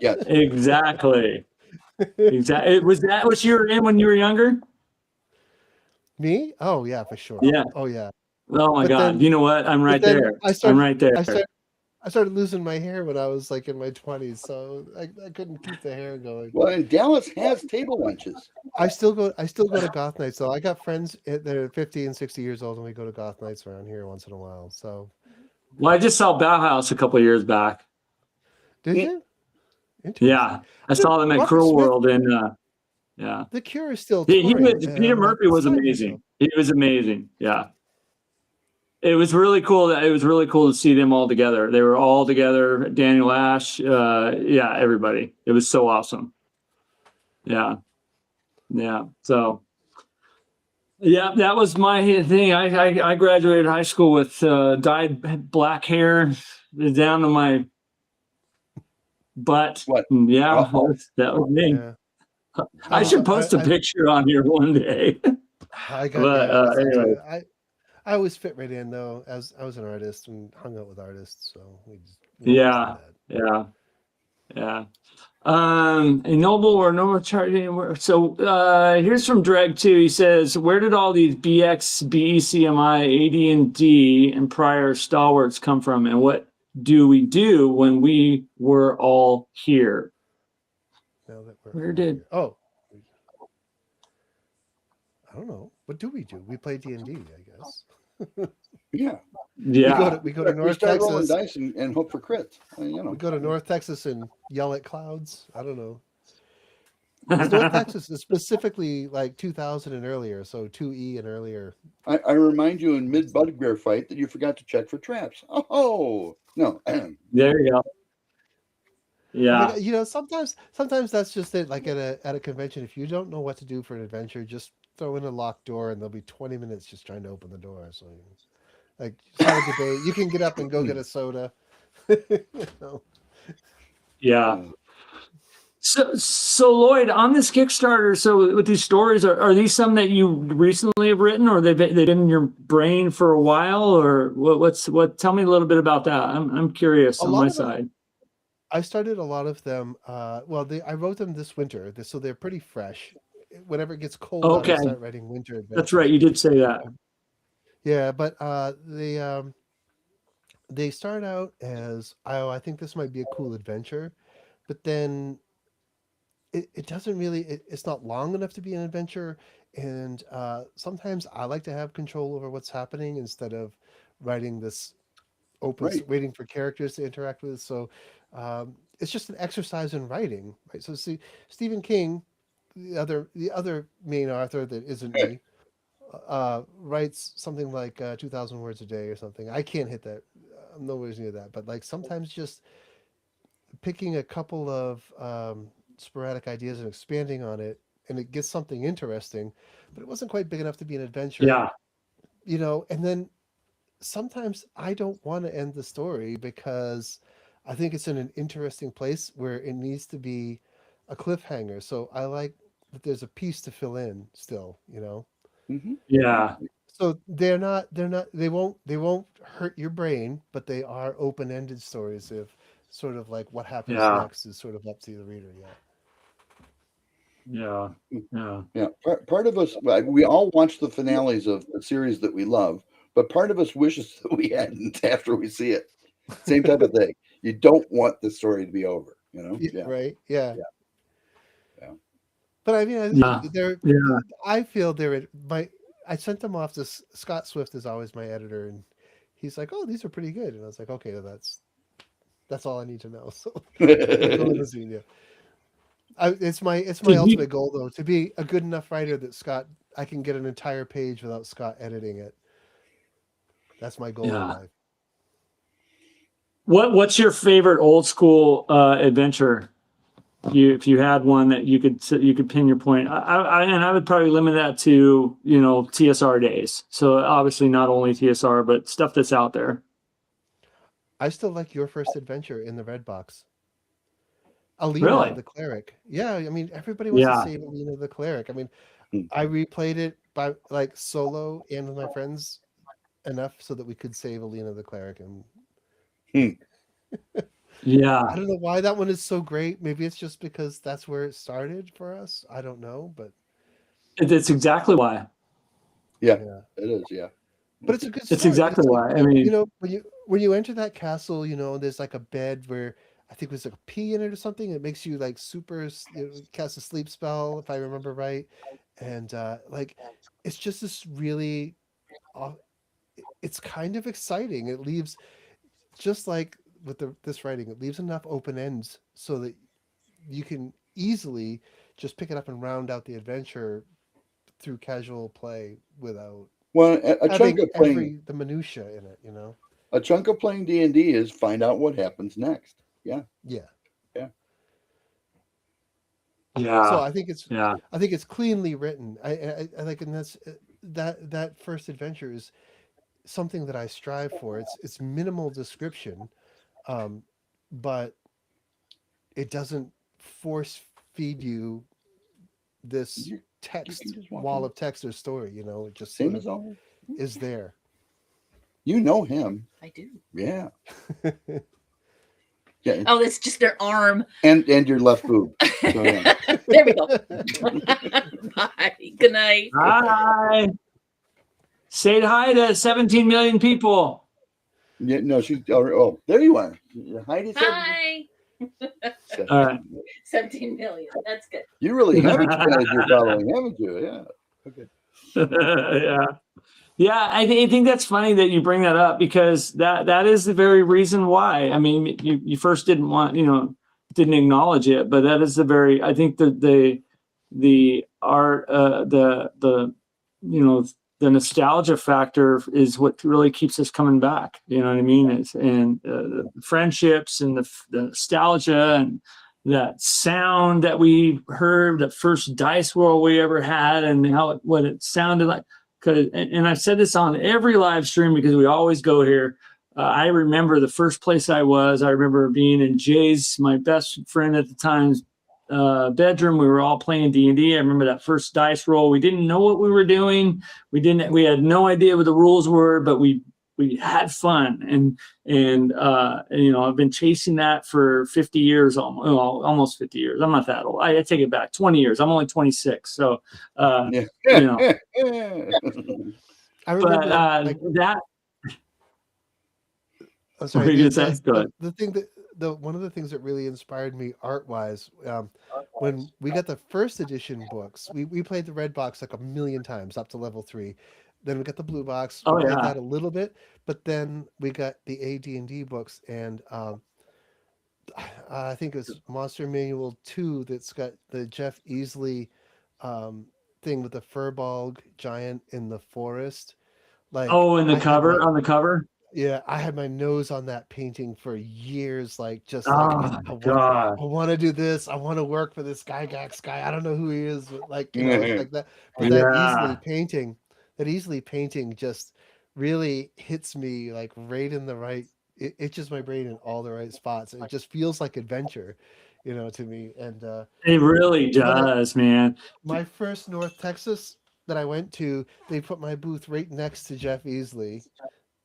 Yes. Exactly. Exactly. Was that what you were in when you were younger? Me? Oh yeah, for sure. Yeah. Oh yeah. Oh my God. You know what? I'm right there. I'm right there. I started losing my hair when I was like in my 20s, so I couldn't keep the hair going. Well, and Dallas has table lunches. I still go to goth nights, so I got friends that are 50 and 60 years old, and we go to goth nights around here once in a while. So Well, I just saw Bauhaus a couple of years back. did you? Yeah, I saw them at Robert Cruel Smith, World, and yeah, The Cure is still he touring. was, Peter Murphy was amazing. He was amazing. Yeah, it was really cool. It was really cool to see them all together. They were all together. Daniel Ash, yeah, everybody. It was so awesome. Yeah, yeah. So. Yeah, that was my thing. I graduated high school with dyed black hair down to my butt. What? Yeah, Oh. that was me. Yeah. I should post a picture on here one day. I got But anyway. I always fit right in though, as I was an artist and hung out with artists, so we just Yeah, yeah. A noble or no charge anywhere. So here's from Dreg too. He says, where did all these BX, BECMI, AD&D, and prior stalwarts come from, and what do we do when we were all here? Where did? Oh, I don't know. What do? We play D&D, I guess. Yeah. We go to North start rolling Texas. dice and hope for crits. You know. We go to North Texas and yell at clouds. I don't know. North Texas is specifically like 2000 and earlier, so 2E and earlier. I remind you in mid bugbear fight that you forgot to check for traps. Oh no! There you go. Yeah. You know, sometimes that's just it. Like at a convention, if you don't know what to do for an adventure, just throw in a locked door, and there'll be 20 minutes just trying to open the door. So, like, just have a debate. You can get up and go get a soda. You know? Yeah. So Lloyd, on this Kickstarter, so with these stories, are these some that you recently have written, or they've been in your brain for a while, or what? Tell me a little bit about that. I'm curious on my side. I started a lot of them. I wrote them this winter, so they're pretty fresh. Whenever it gets cold, I start writing winter adventures. That's right. You did say that. Yeah, but they start out as, I think this might be a cool adventure, but then it doesn't really, it's not long enough to be an adventure. And sometimes I like to have control over what's happening instead of writing this waiting for characters to interact with. So it's just an exercise in writing, right? So see, Stephen King, the other main author that isn't me, writes something like 2,000 words a day or something. I can't hit that. I'm nowhere near that. But like sometimes just picking a couple of sporadic ideas and expanding on it, and it gets something interesting, but it wasn't quite big enough to be an adventure. Yeah. You know, and then sometimes I don't want to end the story because I think it's in an interesting place where it needs to be a cliffhanger. So I like that there's a piece to fill in still, you know? Mm-hmm. Yeah. So they won't hurt your brain, but they are open-ended stories of sort of like what happens next is sort of up to the reader. Yeah. Part of us, we all watch the finales of a series that we love, but part of us wishes that we hadn't after we see it. Same type of thing. You don't want the story to be over, you know? Yeah. Right. Yeah. But I mean, I feel I sent them off to Scott Swift is always my editor, and he's like, "Oh, these are pretty good," and I was like, "Okay, that's all I need to know." So it's my ultimate goal though, to be a good enough writer that I can get an entire page without Scott editing it. That's my goal in life. What's your favorite old school adventure? If you had one that you could pin your point, I would probably limit that to TSR days. So obviously not only TSR, but stuff that's out there. I still like your first adventure in the Red Box. Alina the Cleric. Yeah, I mean everybody wants to save Alina the Cleric. I mean, I replayed it by like solo and with my friends enough so that we could save Alina the Cleric, and yeah, I don't know why that one is so great. Maybe it's just because that's where it started for us. I don't know, but it's exactly why. Yeah, it is. Yeah. But it's a good It's story. exactly It's like, why. I mean, when you enter that castle, there's like a bed where I think there's like a pea in it or something. It makes you like cast a sleep spell, if I remember right. And like, it's just this really, uh, it's kind of exciting. It leaves, just like with this writing, it leaves enough open ends so that you can easily just pick it up and round out the adventure through casual play without Well, a chunk having of playing the minutia in it. a chunk of playing D&D is find out what happens next. Yeah, Yeah. yeah. So yeah, I think yeah. it's cleanly written. I like, and that's that first adventure is something that I strive for. It's minimal description, um, but it doesn't force feed you this You can text just walk wall in. of text or story. It just Same sort as of always. is there. You know him. I do. Yeah. Yeah. Oh, that's just their arm. And your left boob. So, yeah. There we go. Bye. Good night. Hi. Say hi to 17 million people. Yeah, no, she's. Oh, there you are. Heidi said. Hi. All right. 17 million. That's good. You really have expanded your following, haven't you? Yeah. Okay. Yeah. Yeah, I think that's funny that you bring that up, because that is the very reason why. I mean, you first didn't acknowledge it, but that is I think the art, the nostalgia factor is what really keeps us coming back. You know what I mean? And the friendships and the nostalgia and that sound that we heard, the first dice roll we ever had, and what it sounded like. And I've said this on every live stream because we always go here. I remember the first place I remember being in Jay's, my best friend at the time's bedroom. We were all playing D&D. I remember that first dice roll. We didn't know what we were doing. We had no idea what the rules were, but we had fun. And I've been chasing that for 50 years, almost 50 years. I'm not that old. I take it back, 20 years. I'm only 26. So, Yeah. I remember that. I'm sorry. Good. The thing one of the things that really inspired me art wise, when we got the first edition books, we played the red box like a million times up to level 3. Then we got the blue box. We played that a little bit, but then we got the AD&D books, and I think it was Monster Manual 2 that's got the Jeff Easley thing with the furball giant in the forest. Like, on the cover. Yeah, I had my nose on that painting for years. Like, just I want to do this. I want to work for this guy. I don't know who he is, but like, it's like that. But that easily painting just really hits me like right in the right. It itches my brain in all the right spots. It just feels like adventure, to me. And it really does, man. My first North Texas that I went to, they put my booth right next to Jeff Easley.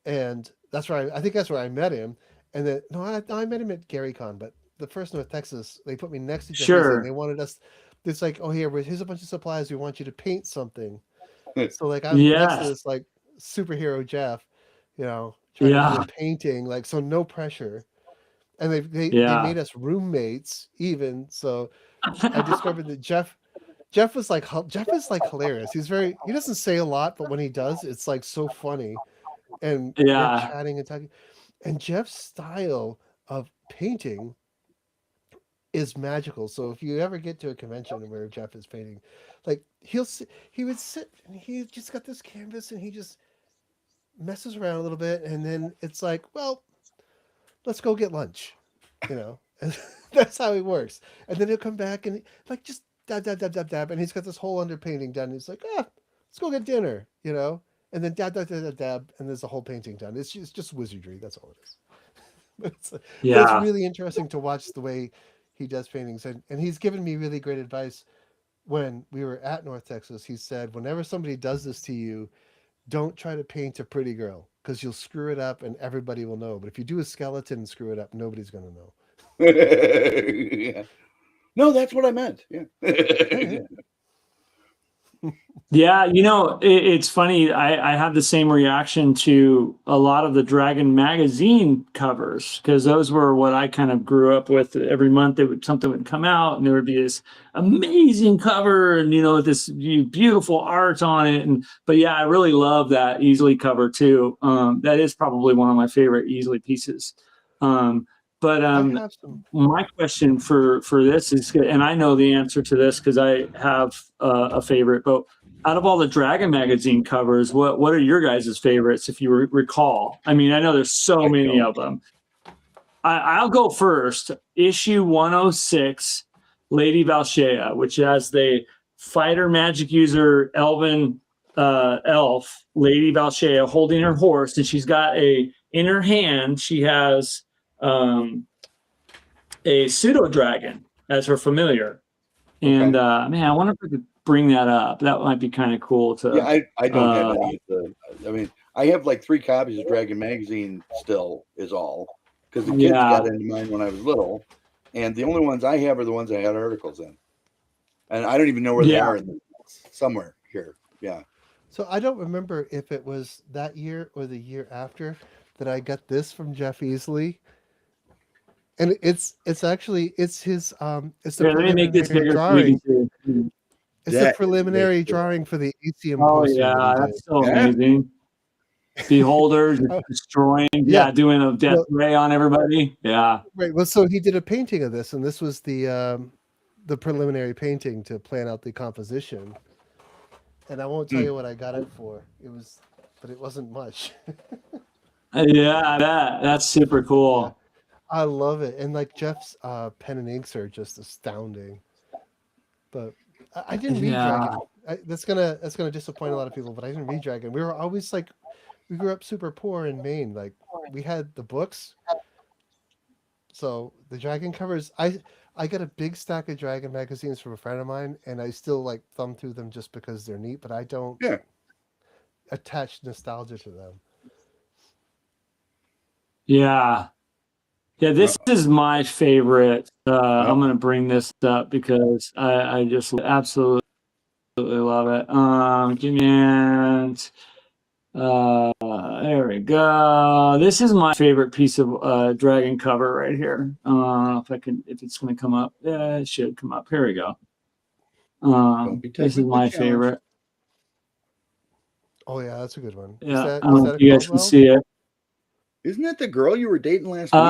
And I think that's where I met him. And then, no, I met him at GaryCon, but the first North Texas, they put me next to Jeff Easley, and they wanted us, it's like, oh, here's a bunch of supplies. We want you to paint something. So like, I'm next to this like superhero Jeff, trying to do a painting, like, so no pressure. And they made us roommates even. So I discovered that Jeff is like hilarious. He doesn't say a lot, but when he does, it's like so funny. And we're chatting and talking, and Jeff's style of painting is magical. So if you ever get to a convention where Jeff is painting, like, he would sit and he just got this canvas and he just messes around a little bit, and then it's like, well, let's go get lunch, and that's how he works. And then he'll come back and like just dab, and he's got this whole underpainting done. He's like, let's go get dinner, and then dab, and there's a whole painting done. It's just wizardry. That's all it is. But it's really interesting to watch the way he does paintings. And he's given me really great advice. When we were at North Texas, he said, whenever somebody does this to you, don't try to paint a pretty girl, because you'll screw it up and everybody will know. But if you do a skeleton and screw it up, nobody's going to know. Yeah. No, that's what I meant. Yeah. Yeah, it's funny. I have the same reaction to a lot of the Dragon magazine covers because those were what I kind of grew up with. Every month, something would come out, and there would be this amazing cover, and this beautiful art on it. But yeah, I really love that Easily cover too. That is probably one of my favorite Easily pieces. But I have some. my question for this is, and I know the answer to this because I have a favorite, but out of all the Dragon magazine covers, what are your guys' favorites, if you recall? I mean, I know there's so many of them. I'll go first. Issue 106, Lady Valshea, which has the fighter magic user elven elf, Lady Valshea, holding her horse, and she's got in her hand, she has a pseudo dragon as her familiar. And man, I wonder if we could bring that up. That might be kind of cool to. Yeah, I don't have any of the. I mean, I have like 3 copies of Dragon magazine still, is all, because the kids got into mine when I was little, and the only ones I have are the ones I had articles in, and I don't even know where they are. Somewhere here. Yeah. So I don't remember if it was that year or the year after that I got this from Jeff Easley. And it's actually his it's the let me make this bigger drawing. It's the preliminary drawing for the ACM. Oh yeah, that's so amazing. Beholders destroying, doing a death ray on everybody. Yeah. Right. Well, so he did a painting of this, and this was the preliminary painting to plan out the composition. And I won't tell you what I got it for. But it wasn't much. Yeah, that's super cool. Yeah. I love it, and like Jeff's pen and inks are just astounding. But I didn't read Dragon. That's gonna disappoint a lot of people. But I didn't read Dragon. We were always like, we grew up super poor in Maine. Like we had the books, so the Dragon covers. I got a big stack of Dragon magazines from a friend of mine, and I still like thumb through them just because they're neat. But I don't attach nostalgia to them. Yeah. Yeah, this is my favorite. I'm going to bring this up because I just absolutely love it. Give me there we go. This is my favorite piece of Dragon cover right here. If it's going to come up. Yeah, it should come up. Here we go. This is my favorite. Oh yeah, that's a good one. Yeah, I don't know if you guys can see it. Isn't that the girl you were dating last week?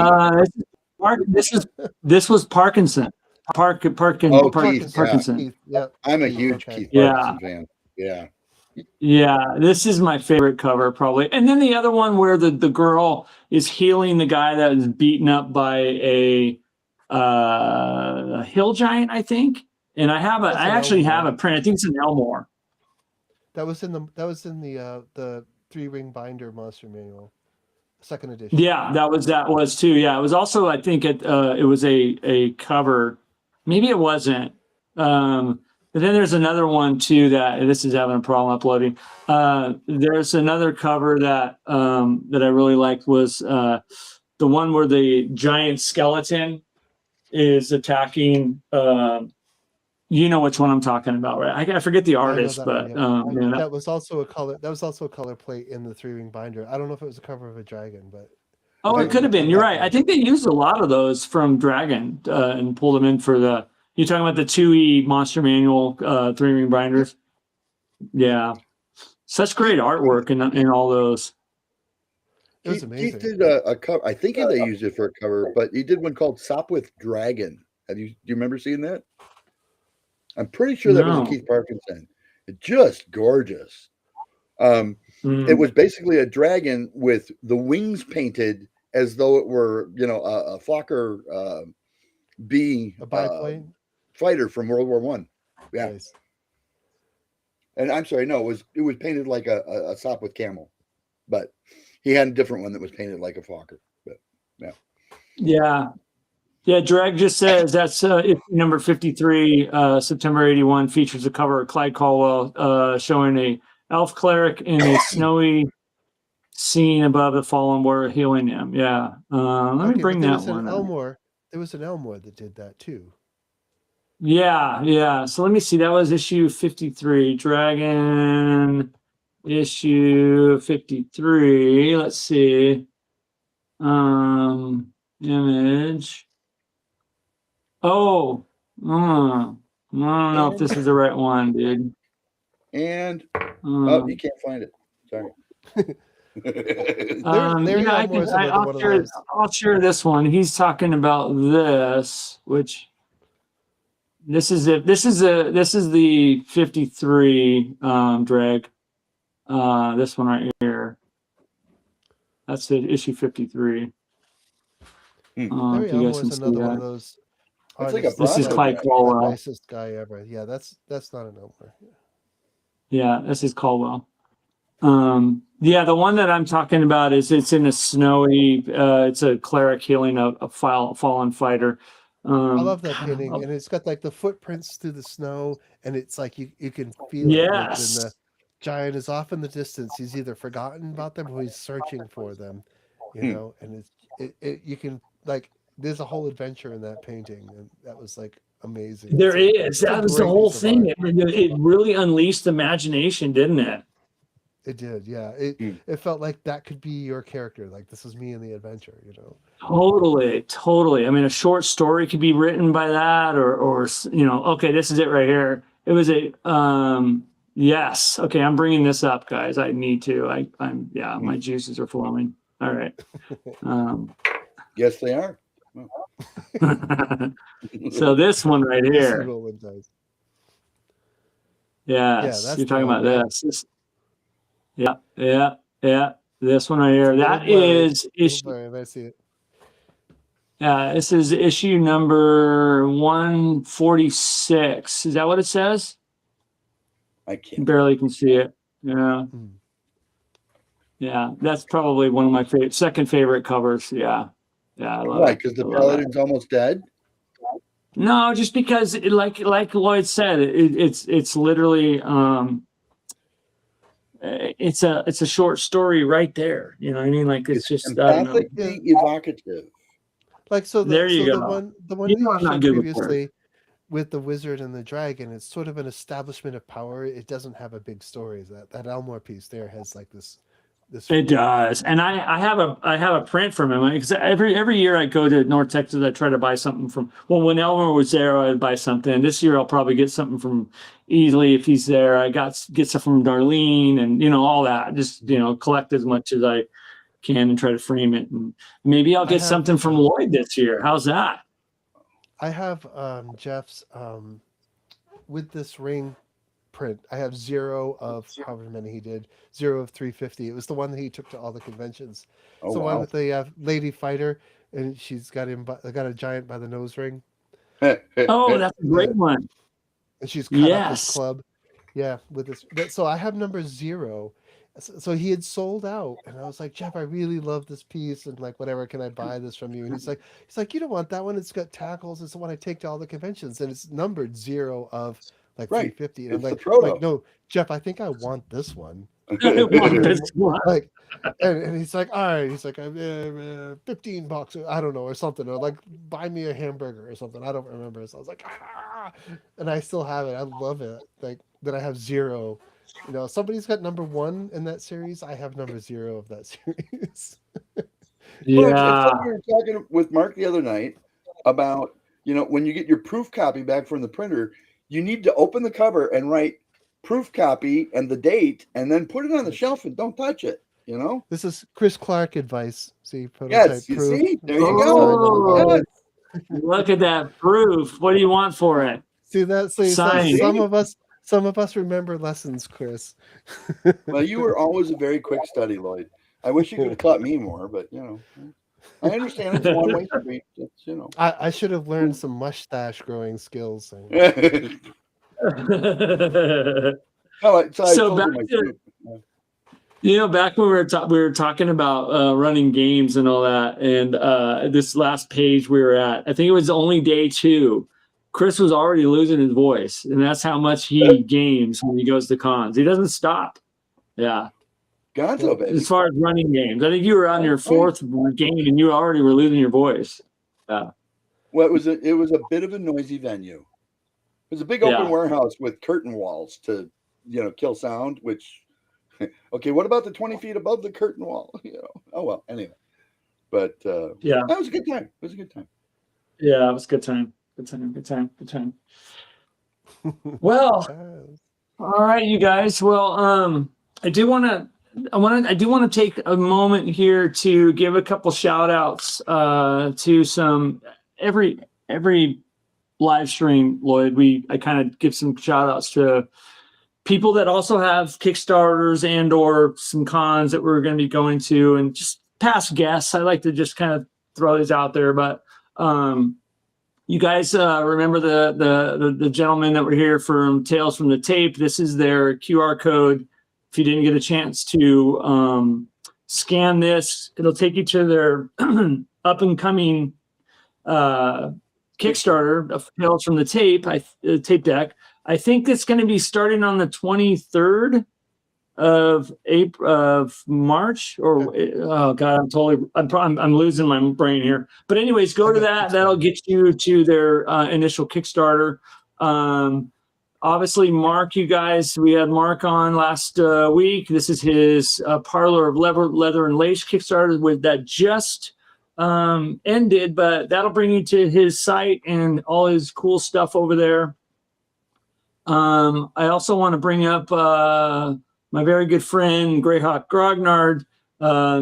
This was Parkinson. Parkinson. Yeah. I'm a huge Keith Parkinson fan. Yeah. Yeah, this is my favorite cover probably. And then the other one where the girl is healing the guy that was beaten up by a hill giant, I think. And I actually have a print. I think it's an Elmore. That was in the 3-ring binder monster manual. 2nd edition. Yeah, that was too. Yeah, it was also, I think it was a cover. Maybe it wasn't. But then there's another one too that this is having a problem uploading. There's another cover that I really liked was the one where the giant skeleton is attacking. You know which one I'm talking about, right? I forget the artist, but that was also a color. That was also a color plate in the 3-ring binder. I don't know if it was a cover of a dragon, but it could have been. You're right. I think they used a lot of those from Dragon and pulled them in for the. You're talking about the 2E Monster Manual 3-ring binders. Yeah, such great artwork in all those. It was amazing. He did a cover. I think they used it for a cover, but he did one called Sopwith Dragon. Do you remember seeing that? I'm pretty sure that was a Keith Parkinson. Just gorgeous. It was basically a dragon with the wings painted as though it were, a Fokker B biplane fighter from World War I. Yeah. Nice. And I'm sorry, no, it was painted like a Sopwith camel, but he had a different one that was painted like a Fokker. But yeah. Yeah, Drag just says that's number 53, September 81, features a cover of Clyde Caldwell showing a elf cleric in a snowy scene above the fallen warrior healing him. Yeah, let me bring that one up. There was an Elmore that did that too. Yeah. So let me see. That was issue 53. Dragon issue 53. Let's see. Image. Oh, I don't know if this is the right one, dude. And you can't find it. Sorry. I'll share this one. He's talking about this, which this is the 53 drag. This one right here. That's the issue 53. Larry Elmore is another one of those. This is Clyde Caldwell. Nicest guy ever. Yeah, that's not an Elmore. Yeah, this is Caldwell. The one that I'm talking about it's in a snowy. It's a cleric healing a fallen fighter. I love that painting, and it's got like the footprints through the snow, and it's like you can feel it. Yes. And the giant is off in the distance. He's either forgotten about them or he's searching for them. You know, and you can like there's a whole adventure in that painting, and that was like amazing. There is. That was the whole thing. It really unleashed imagination, didn't it? It did, yeah. It felt like that could be your character. Like this is me in the adventure, you know. Totally. I mean, a short story could be written by that, or you know, okay, this is it right here. It was a yes. Okay, I'm bringing this up, guys. I need to. I'm my juices are flowing. All right. Yes, they are. So this one right here. Yes, you're talking about this. Yeah. This one right here. That is issue. I see it. This is issue number 146. Is that what it says? I can't. Barely can see it. Yeah. Yeah, that's probably one of my second favorite covers. Yeah. I love it. Because the Paladin's almost dead? No, just because like Lloyd said, it's literally it's a short story right there. You know what I mean? Like it's just empathically evocative. Like so there you go. The one you showed previously with the wizard and the dragon, it's sort of an establishment of power. It doesn't have a big story. That Elmore piece there has like this. It does, and I have a print from him because every year I go to North Texas. I try to buy something from. Well, when Elmer was there, I'd buy something. This year I'll probably get something from Easley if he's there. I get stuff from Darlene and all that. Just collect as much as I can and try to frame it. And maybe I'll get something from Lloyd this year. How's that? I have Jeff's with this ring print. I have 0 of however many he did, 0 of 350. It was the one that he took to all the conventions. It's the one with the lady fighter, and she's got a giant by the nose ring. Oh, that's a great one. And she's cut up this club. Yeah, with this. So I have number 0. So he had sold out, and I was like, Jeff, I really love this piece, and like, whatever, can I buy this from you? And he's like, you don't want that one. It's got tackles. It's the one I take to all the conventions, and it's numbered 0 of like 350. And I'm like, no, Jeff, I think I want this one. I want this one. Like, and he's like, all right. He's like, $15, I don't know, or something, or like, buy me a hamburger or something. I don't remember. So I was like, and I still have it. I love it. Like that, I have 0. Somebody's got number 1 in that series. I have number 0 of that series. Yeah. Well, we were talking with Mark the other night about, when you get your proof copy back from the printer, you need to open the cover and write proof copy and the date, and then put it on the shelf and don't touch it. This is Chris Clark advice. See, yes, you proof. See, there you go. Yes. Look at that proof. What do you want for it? See that? Some of us remember lessons, Chris. Well, you were always a very quick study, Lloyd. I wish you could have taught me more, but I understand it's one way street. I should have learned some mustache growing skills. Back when we were talking about running games and all that, and this last page we were at, I think it was only day 2. Chris was already losing his voice, and that's how much he games when he goes to cons. He doesn't stop. Yeah. Gonzo, baby. As far as running games, I think you were on your 4th game, and you already were losing your voice. Yeah. Well, it was a bit of a noisy venue, There's a big open warehouse with curtain walls to, kill sound, which, okay, what about the 20 feet above the curtain wall? Oh, well, anyway. But that was a good time. It was a good time. Yeah, it was a good time. Good time, good time, good time. Well, all right, you guys. Well, I do want to take a moment here to give a couple shout outs to some every live stream, Lloyd. I kind of give some shout outs to people that also have Kickstarters and or some cons that we're going to be going to, and just past guests. I like to just kind of throw these out there, but you guys remember the gentlemen that were here from Tales from the Tape. This is their QR code. If you didn't get a chance to scan this, it'll take you to their up and coming Kickstarter of Tales from the Tape, tape deck. I think it's going to be starting on the 23rd of March, or oh god, I'm losing my brain here. But anyways, go to that. That'll get you to their initial Kickstarter. Obviously, Mark, you guys, we had Mark on last week. This is his Parlor of Leather and Lace Kickstarter with that just ended, but that'll bring you to his site and all his cool stuff over there. I also want to bring up my very good friend Greyhawk Grognard,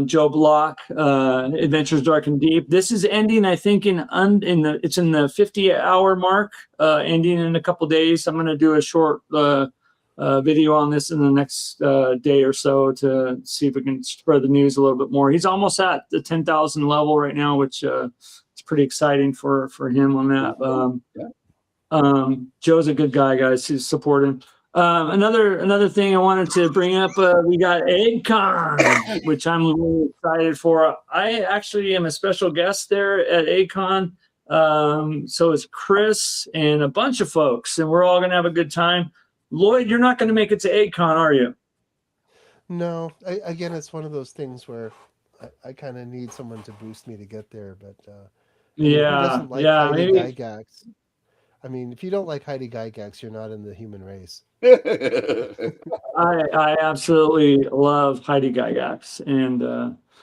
Joe Block, Adventures Dark and Deep. This is ending, I think, it's in the 50-hour mark, ending in a couple days. I'm going to do a short video on this in the next day or so to see if we can spread the news a little bit more. He's almost at the 10,000 level right now, which is pretty exciting for him on that. Joe's a good guy, guys. He's supporting. Another thing I wanted to bring up, we got AidCon, which I'm really excited for. I actually am a special guest there at AidCon. So is Chris and a bunch of folks, and we're all going to have a good time. Lloyd, you're not going to make it to AidCon, are you? No. Again, it's one of those things where I kind of need someone to boost me to get there. But who doesn't like Heidi Gygax? I mean, if you don't like Heidi Gygax, you're not in the human race. I absolutely love Heidi Gygax, and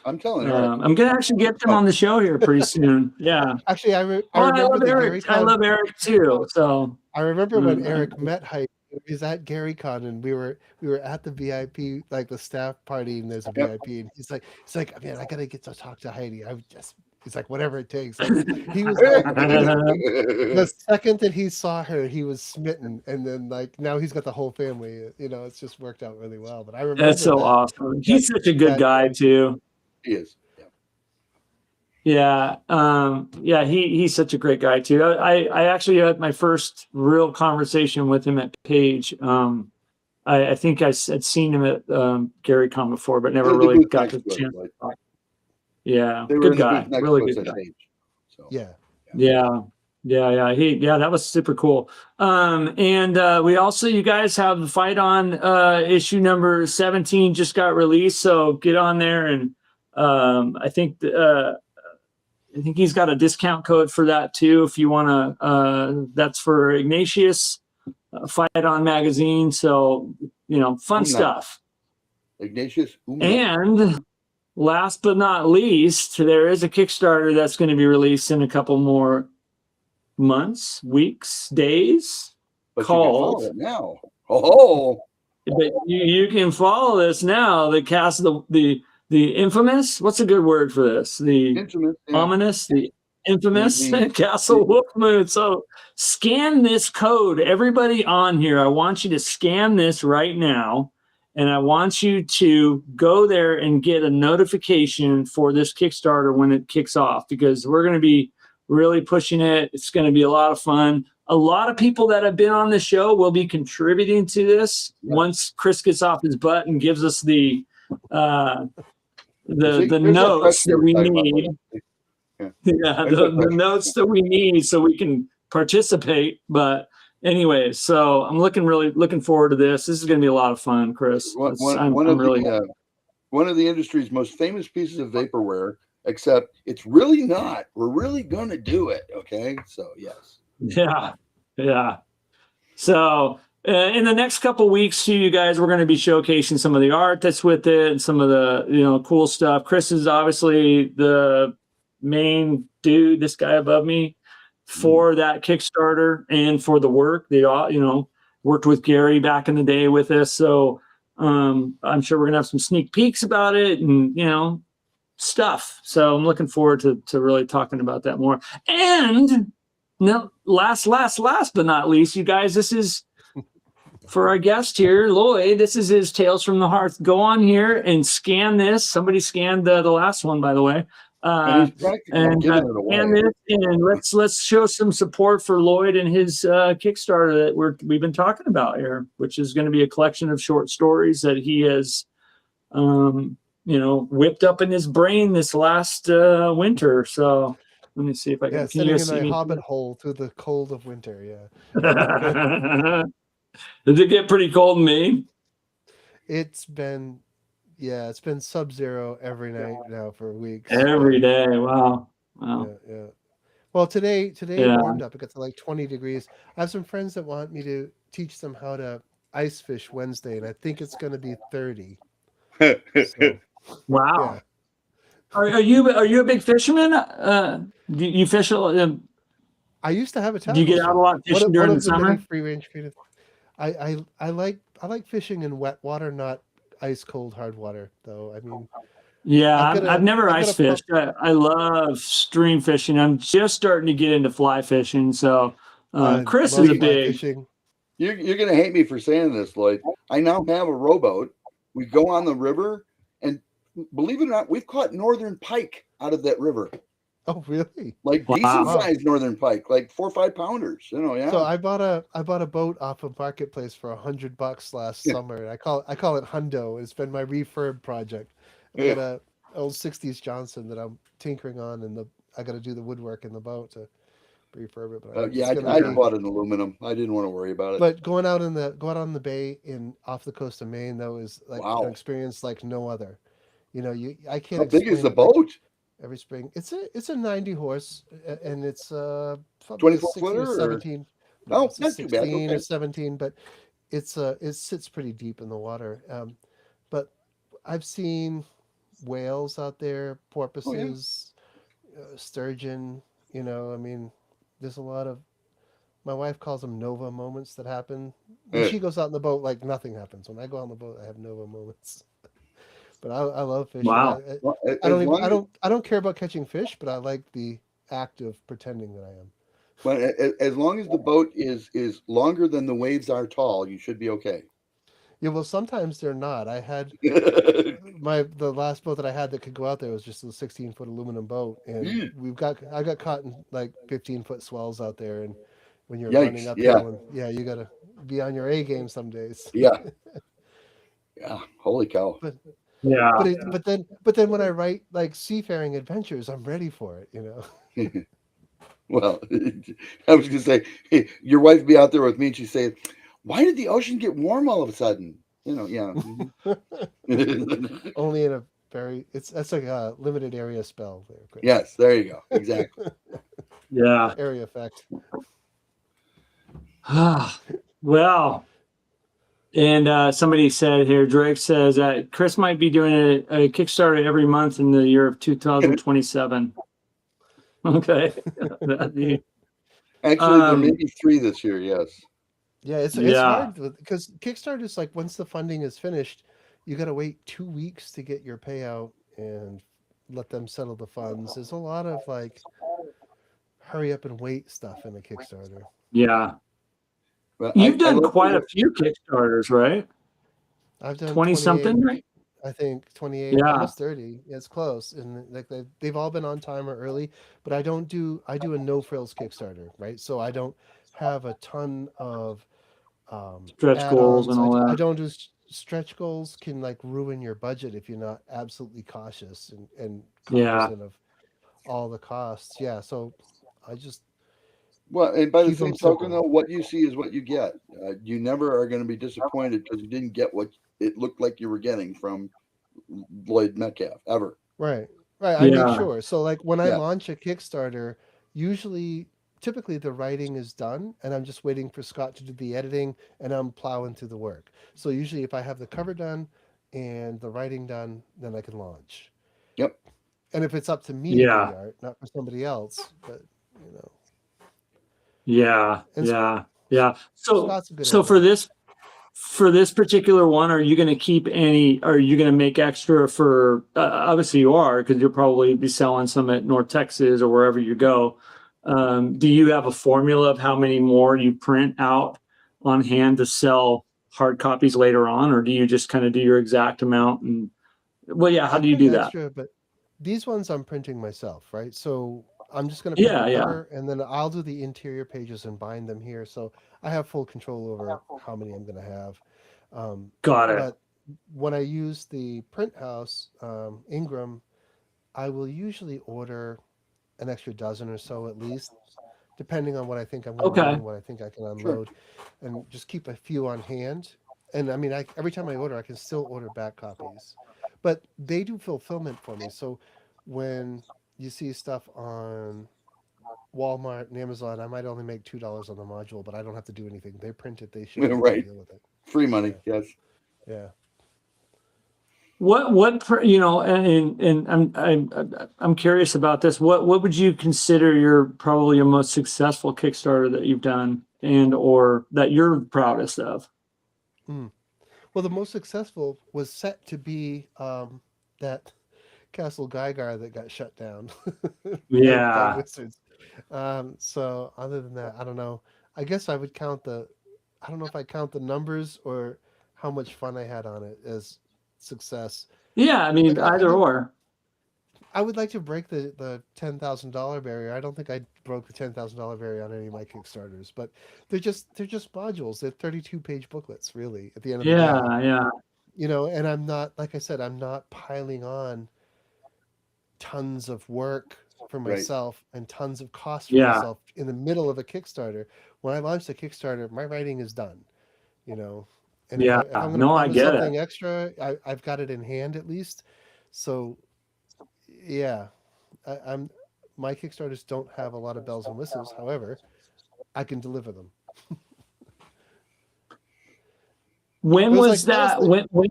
I'm telling you, I'm gonna actually get them on the show here pretty soon. Yeah, actually, I remember Eric. I love Eric too. So I remember when Eric met Heidi. He was at GaryCon, and we were at the VIP, like the staff party, and there's a VIP, and he's like, man, I gotta get to talk to Heidi. He's like, whatever it takes. Like, he was like, the second that he saw her, he was smitten, and then like now he's got the whole family. It's just worked out really well. But I remember that's so awesome. He's such a good guy too. He is. Yeah. He's such a great guy too. I actually had my first real conversation with him at Page. I think I had seen him at GaryCon before, but never really got the chance to talk. Yeah, good guy, really good guy. So. Yeah. That was super cool. And we also, you guys have the Fight On issue number 17 just got released, so get on there, and I think he's got a discount code for that too. If you want to, that's for Ignatius Fight On magazine. So fun stuff. Ignatius. And last but not least, there is a Kickstarter that's going to be released in a couple more months, weeks, days. But called you can follow it now. Oh, but you can follow this now. The cast, the infamous. What's a good word for this? The intimate, ominous, the infamous Castle Wolfmoon. So scan this code. Everybody on here, I want you to scan this right now. And I want you to go there and get a notification for this Kickstarter when it kicks off, because we're going to be really pushing it. It's going to be a lot of fun. A lot of people that have been on the show will be contributing to this once Chris gets off his butt and gives us the notes that we need. The notes that we need so we can participate. But anyway, so I'm really looking forward to this. This is going to be a lot of fun, Chris. One of the industry's most famous pieces of vaporware, except it's really not. We're really going to do it. Okay. So yes. Yeah. So in the next couple weeks, to you guys, we're going to be showcasing some of the art that's with it and some of the cool stuff. Chris is obviously the main dude, this guy above me, for that Kickstarter and for the work. They all worked with Gary back in the day with us, so I'm sure we're gonna have some sneak peeks about it and stuff. So I'm looking forward to really talking about that more. And no, last but not least, you guys, this is for our guest here, Lloyd. This is his Tales from the Hearth. Go on here and scan this. Somebody scanned the last one, by the way. And he's practically giving it away. And let's show some support for Lloyd and his Kickstarter that we've been talking about here, which is going to be a collection of short stories that he has whipped up in his brain this last winter. So let me see if I can. Sitting in a hobbit hole through the cold of winter. Yeah. Did it get pretty cold in Maine? It's been sub-zero every night now for weeks. Every day. Wow. Yeah. Well, today it warmed up. It got to like 20 degrees. I have some friends that want me to teach them how to ice fish Wednesday, and I think it's going to be 30. So, wow. Yeah. Are you a big fisherman? Do you fish? I used to have a tackle. Do you get out a lot fishing during the summer? Free range creative. I like fishing in wet water, not ice cold hard water, though. I mean, I've never ice fished. I love stream fishing. I'm just starting to get into fly fishing. So Chris is a big fishing. You're gonna hate me for saying this, Lloyd. I now have a rowboat. We go on the river, and believe it or not, we've caught northern pike out of that river. Oh, really? Like decent sized northern pike, like 4 or 5 pounders. Yeah. So I bought a boat off of Marketplace for $100 last summer. And I call it Hundo. It's been my refurb project. I got a old '60s Johnson that I'm tinkering on, and I got to do the woodwork in the boat to refurb it. But I bought an aluminum. I didn't want to worry about it. But going out on the bay off the coast of Maine, though, is like an experience like no other. I can't. How big is the boat? Every spring, it's a 90 horse, and it's 24-footer or 17. No, it's not 16 too bad. Okay. or 17, but it sits pretty deep in the water. But I've seen whales out there, porpoises, sturgeon. I mean, there's a lot of. My wife calls them Nova moments that happen when she goes out in the boat. Like nothing happens. When I go on the boat, I have Nova moments. But I love fishing. Wow. I don't care about catching fish, but I like the act of pretending that I am. But as long as the boat is longer than the waves are tall, you should be okay. Yeah, well, sometimes they're not. I had the last boat that I had that could go out there was just a 16-foot aluminum boat, and I got caught in like 15-foot swells out there, and when you're running up hill, you got to be on your A game some days. Yeah. Holy cow. But then when I write like seafaring adventures, I'm ready for it, Well, I was gonna say, your wife be out there with me, and she'd say, "Why did the ocean get warm all of a sudden?" Yeah. Only in a that's like a limited area spell there. Chris. Yes, there you go. Exactly. Yeah. Area effect. Well. And somebody said here, Drake says that Chris might be doing a Kickstarter every month in the year of 2027. Okay. Actually, there may be 3 this year. Yes. Yeah, it's hard because Kickstarter is like once the funding is finished, you got to wait 2 weeks to get your payout and let them settle the funds. There's a lot of like hurry up and wait stuff in a Kickstarter. Yeah. Well, You've done quite a few Kickstarters, right? I've done 20 something, right? I think 28, almost 30. It's close, and like they've all been on time or early. But I do a no frills Kickstarter, right? So I don't have a ton of stretch goals and all that. I don't do stretch goals. Can like ruin your budget if you're not absolutely cautious and cognizant of all the costs. Yeah, so I just. Well, and by the same token, though, what you see is what you get. You never are going to be disappointed because you didn't get what it looked like you were getting from Lloyd Metcalf, ever. Right. I make sure. So, like, when I launch a Kickstarter, usually typically the writing is done, and I'm just waiting for Scott to do the editing, and I'm plowing through the work. So usually, if I have the cover done and the writing done, then I can launch. Yep. And if it's up to me to do Yeah. the art, not for somebody else, but you know, Yeah. and Yeah. Yeah. So Scott's a good so editor. for this particular one, are you going to keep any? Are you going to make extra for? Obviously, you are because you'll probably be selling some at North Texas or wherever you go. Do you have a formula of how many more you print out on hand to sell hard copies later on, or do you just kind of do your exact amount? And well, yeah, how I do you print do that? extra, but these ones I'm printing myself, right? So I'm just going to print Yeah, the yeah, cover, and then I'll do the interior pages and bind them here. So I have full control over how many I'm going to have. got it. But when I use the print house, Ingram, I will usually order an extra dozen or so at least, depending on what I think I'm going to need Okay, and what I think I can Sure. unload, and just keep a few on hand. And I mean, every time I order, I can still order back copies, but they do fulfillment for me. So when you see stuff on Walmart and Amazon, I might only make $2 on the module, but I don't have to do anything. They print it, they ship it, I Right. deal with it. Free money. Yeah, Yes. yeah. and I'm curious about this. What would you consider probably your most successful Kickstarter that you've done and or that you're proudest of? Mm. Well, the most successful was set to be that Castle Geigar that got shut down by Yeah, Wizards. So other than that, I don't know. I guess I would count I don't know if I count the numbers or how much fun I had on it as success. yeah. I mean, Like either or. I would like to break the $10,000 barrier. I don't think I broke the $10,000 barrier on any of my Kickstarters, but they're just modules. They're 32-page booklets, really. At the end of the Yeah, day, yeah, and I'm not, like I said, I'm not piling on tons of work for Right. myself and tons of costs for yeah, myself in the middle of a Kickstarter. When I launch the Kickstarter, my writing is done, you know. And yeah. if I'm going to No, I promise get it. something extra, I've got it in hand at least. So yeah, I'm my Kickstarters don't have a lot of bells and whistles. However, I can deliver them. When It was was like that was that? the When?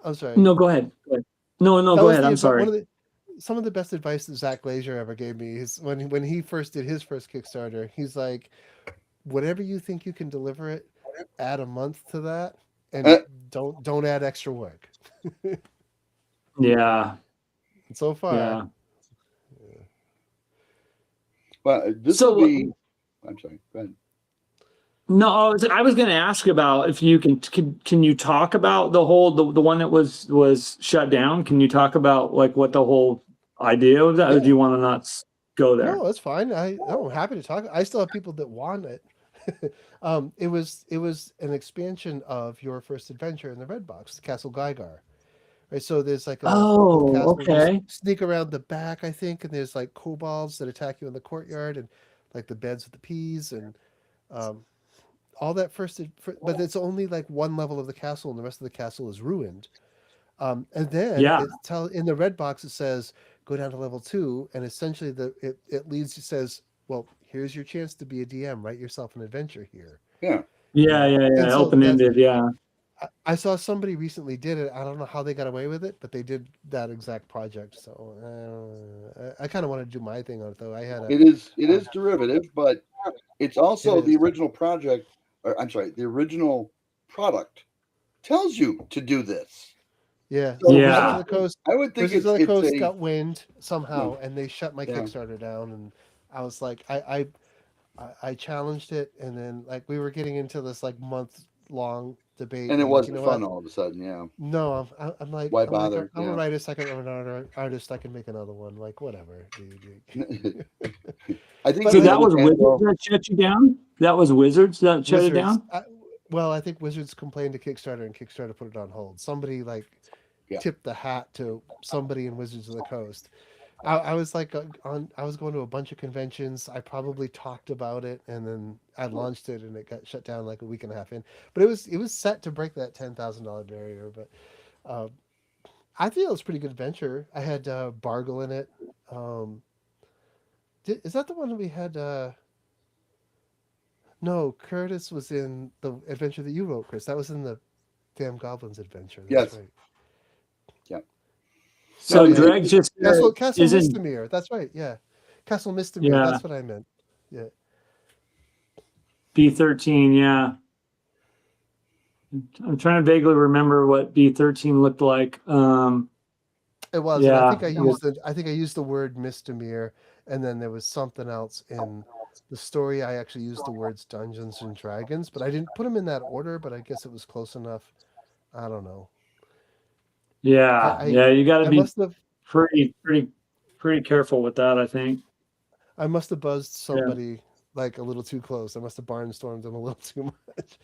I'm sorry. No, go ahead. Go ahead. No, no, That go was ahead. I'm one sorry. of the some of the best advice that Zach Glazier ever gave me is when he first did his first Kickstarter. He's like, whatever you think you can deliver it, add a month to that, and Uh, don't add extra work. Yeah, And so far, yeah. well, this will So be. I'm sorry. Go ahead. no, I was going to ask about if you can you talk about the one that was shut down? Can you talk about like what the whole idea of that, or do yeah, you want to not go there? no, that's fine. I'm happy to talk. I still have people that want it. It was an expansion of your first adventure in the Red Box, the Castle Geigar. Right, so there's like a little Oh, castle. You okay. sneak around the back, I think, and there's like kobolds that attack you in the courtyard, and like the beds with the peas, and um, all that but it's only like one level of the castle, and the rest of the castle is ruined. And then Yeah, in the red box it says go down to level 2, and essentially it leads, it says, well, here's your chance to be a DM. Write yourself an adventure here. Yeah. And so Open ended. Yeah, I saw somebody recently did it. I don't know how they got away with it, but they did that exact project. So I kind of want to do my thing on it, though. It is. It Um, is derivative, but it's it also the is. original project. Or I'm sorry, the original product tells you to do this. Yeah. So Well, yeah, I would think Wizards of the it's Coast a got wind yeah, somehow, and they shut my yeah. Kickstarter down. And I was like, I challenged it, and then like we were getting into this like month-long debate, And and it I'm like, you wasn't know fun what? all of a sudden. Yeah. No, I'm like, Why I'm like, bother? I'm a Yeah. writer, second, I'm an artist. I can make another one. Like, whatever, dude. I think But so you like that know, was Wizards Angelo. that shut you down. That was Wizards that shut it Wizards, down. well, I think Wizards complained to Kickstarter, and Kickstarter put it on hold. Somebody like Yeah. tipped the hat to somebody in Wizards of the Coast. I was like I was going to a bunch of conventions. I probably talked about it, and then I launched it, and it got shut down like a week and a half in. But it was set to break that $10,000 barrier. But uh, I feel it was a pretty good adventure. I had Bargle in it. Um, Is that the one that we had? No, Curtis was in the adventure that you wrote, Chris. That was in the Damn Goblins adventure. That's Yes. right. Yeah. So No, Greg just Castle isn't. Misdemeanor. That's right. Yeah, Castle Misdemeanor. Yeah, That's what I meant. Yeah. B13. Yeah, I'm trying to vaguely remember what B13 looked like. It was, and I Yeah, think I think I used the word misdemeanor, and then there was something else in the story. I actually used the words Dungeons and Dragons, but I didn't put them in that order. But I guess it was close enough. I don't know. yeah, yeah. You got to I be must have pretty careful with that, I think. I must have buzzed Yeah, somebody like a little too close. I must have barnstormed them a little too much.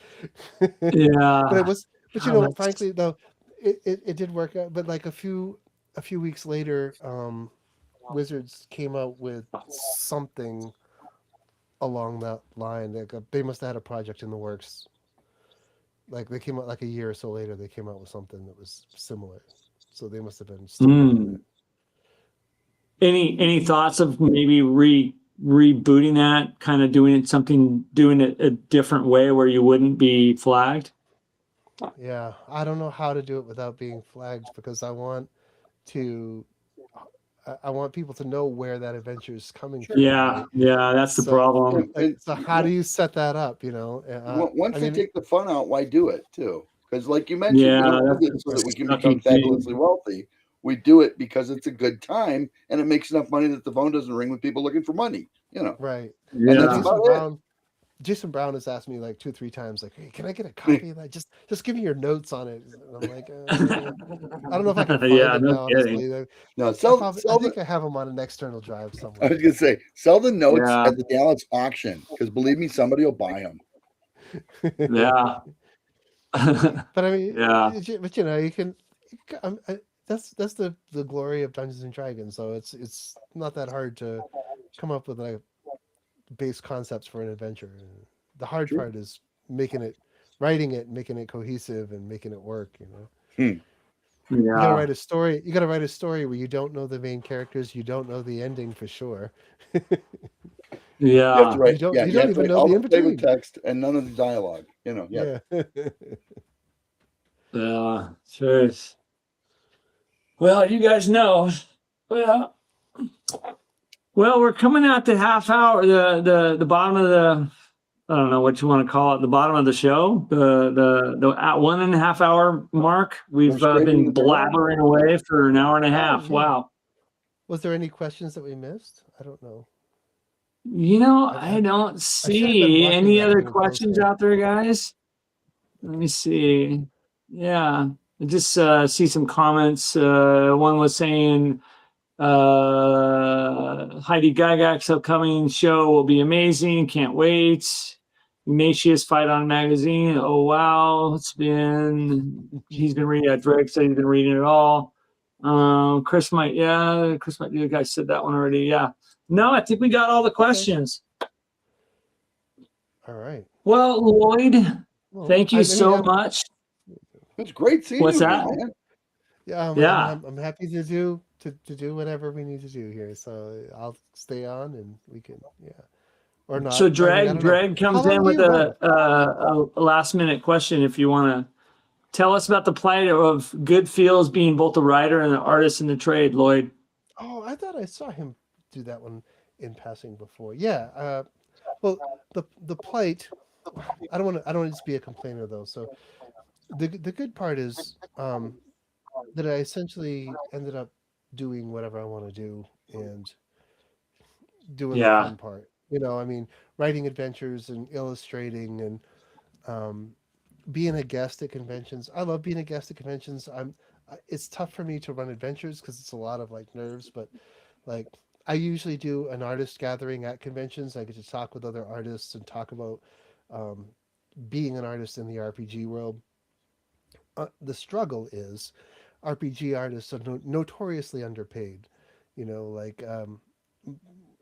But it yeah. was, but God, that's- frankly though, it did work out. But like a few weeks later, Wizards came out with something along that line. Like they must have had a project in the works. Like they came out like a year or so later. They came out with something that was similar. So they must have been still working on Mm. it. Any thoughts of maybe rebooting that, kind of doing it a different way where you wouldn't be flagged? Yeah, I don't know how to do it without being flagged because to I want people to know where that adventure is coming from, Yeah, right? yeah. That's the So, problem. so how do you set that up? once I they mean, take the fun out, why do it too? Because, like you mentioned, we Yeah, don't do that's it so that we can sucky become thing. fabulously wealthy. We do it because it's a good time and it makes enough money that the phone doesn't ring with people looking for money. right? And Yeah. that's about it. Jason Brown has asked me like 2 or 3 times, like, "Hey, can I get a copy of that? Just give me your notes on it." And I'm like, I don't know if I can find Yeah, them no now. kidding. Honestly, No, I think I have them on an external drive I somewhere. was gonna say, sell the notes Yeah, at the Dallas auction because believe me, somebody will buy them. yeah. But I mean, Yeah, but you can. That's the glory of Dungeons and Dragons. So it's not that hard to come up with like base concepts for an adventure. The hard True. part is writing it, making it cohesive, and making it work. Hmm. You gotta yeah, write a story. You gotta write a story where you don't know the main characters, you don't know the ending for sure. You have to yeah, write, You you don't have to even write know all the the in flavor between. text and none of the dialogue. Yeah. Yeah. yeah. Sure. Well, you guys know. Well, well, we're coming out the half hour, the bottom of the. I don't know what you want to call it. The bottom of the show, the at 1.5 hour mark. We've We're scraping the been barrel. blabbering away for an hour and a Oh, half. yeah. Wow. Was there any questions that we missed? I don't know. I don't I should have been see watching any that other thing questions closer. out there, guys. Let me see. Yeah, I just see some comments. One was saying Heidi Gygax's upcoming show will be amazing. Can't wait. Ignatius Fight on Magazine. Oh wow, he's been reading. Drake said he's been reading it all. Chris might be the guy said that one already. Yeah. No, I think we got all the questions. All right. Well, Lloyd, Well, thank you so much. It's great seeing What's you that? again, man. Yeah, Yeah. I'm happy to do whatever we need to do here. So I'll stay on and we can, or not. So I mean, I don't know. Greg How comes long in do with you run? a last minute question. If you want to tell us about the plight of Good Feels being both a writer and an artist in the trade, Lloyd. Oh, I thought I saw him do that one in passing before. Yeah. Well, the plight. I don't want to just be a complainer though. So the good part is that I essentially ended up doing whatever I want to do and doing the Yeah. fun part. I mean, writing adventures and illustrating and um, being a guest at conventions. I love being a guest at conventions. It's tough for me to run adventures because it's a lot of like nerves, but like I usually do an artist gathering at conventions. I get to talk with other artists and talk about um, being an artist in the RPG world. The struggle is RPG artists are notoriously underpaid. Like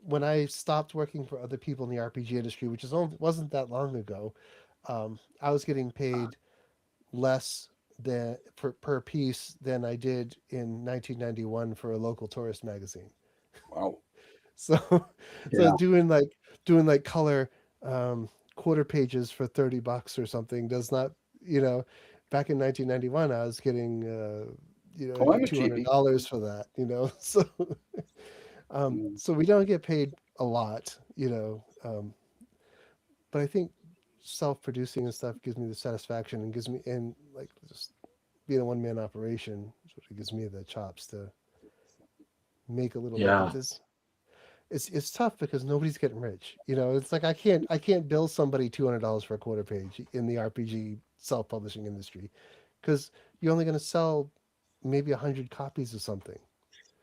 when I stopped working for other people in the RPG industry, which wasn't that long ago, I was getting paid less than per piece than I did in 1991 for a local tourist magazine. Wow. So Yeah. doing like color quarter pages for $30 or something does not, back in 1991 I was getting Oh, I'm a cheapie. $200 for that, so so we don't get paid a lot, but I think self-producing and stuff gives me the satisfaction and gives me, and like just being a one-man operation, it gives me the chops to make a little bit. Yeah. But this, it's tough because nobody's getting rich. It's like I can't bill somebody $200 for a quarter page in the RPG self-publishing industry, because you're only going to sell maybe 100 copies of something.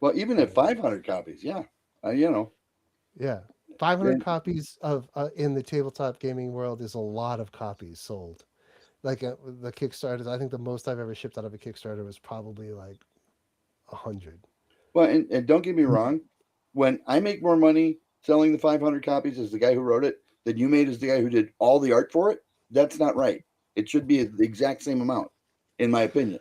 Well, even at 500 copies, yeah, Yeah, 500 and- copies of in the tabletop gaming world is a lot of copies sold. Like the Kickstarters, I think the most I've ever shipped out of a Kickstarter was probably like 100. well, and don't get me wrong, when I make more money selling the 500 copies as the guy who wrote it than you made as the guy who did all the art for it, that's not right. It should be the exact same amount, in my opinion.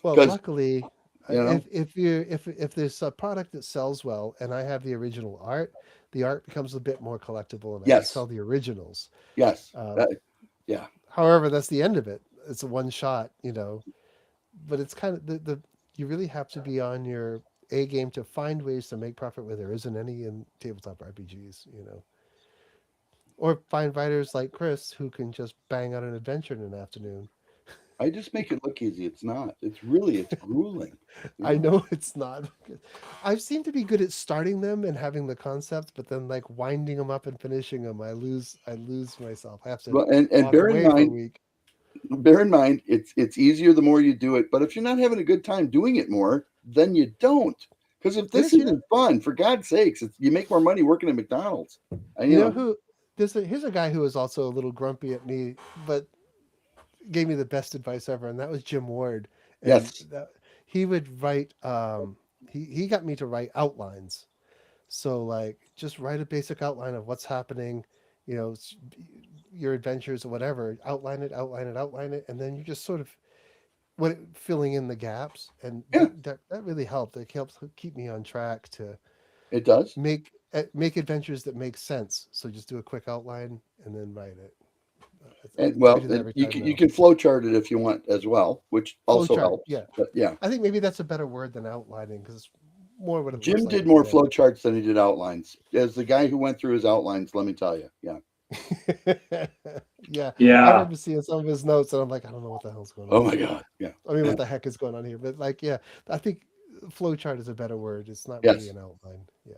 Well, 'Cause, luckily, you know, if there's a product that sells well and I have the original art, the art becomes a bit more collectible, and I can Yes. sell the originals. yes, Yeah. However, that's the end of it. It's a one shot, but it's kind of the you really have to be on your A game to find ways to make profit where there isn't any in tabletop RPGs, or find writers like Chris who can just bang out an adventure in an afternoon. I just make it look easy. It's not. It's grueling. I know it's not. I seem to be good at starting them and having the concept, but then like winding them up and finishing them, I lose myself. I have to Well, and walk bear away in for a mind, week. it's easier the more you do it. But if you're not having a good time doing it more, then you don't. Because if this isn't fun, for God's sakes, you make more money working at McDonald's. You know who? Here's a guy who was also a little grumpy at me, but gave me the best advice ever, and that was Jim Ward. And Yes. he would write. He got me to write outlines. So like, just write a basic outline of what's happening, your adventures or whatever. Outline it, and then you just sort of filling in the gaps, and Yeah. that really helped. It helps keep me on track to It does. make adventures that make sense. So just do a quick outline and then write it. And I do that every time you now. can flow chart it if you want as well, which also Flowchart, helps. yeah. But yeah, I think maybe that's a better word than outlining, because it's more what it Jim looks like did at more the flow end. charts than he did outlines. As the guy who went through his outlines, let me tell you, yeah. Yeah. I Yeah. remember seeing some of his notes, and I'm like, I don't know what the hell's going on. Oh my God, yeah. I mean, what the heck is going on here? But like, yeah, I think flowchart is a better word. It's not Yes. really an outline. Yeah.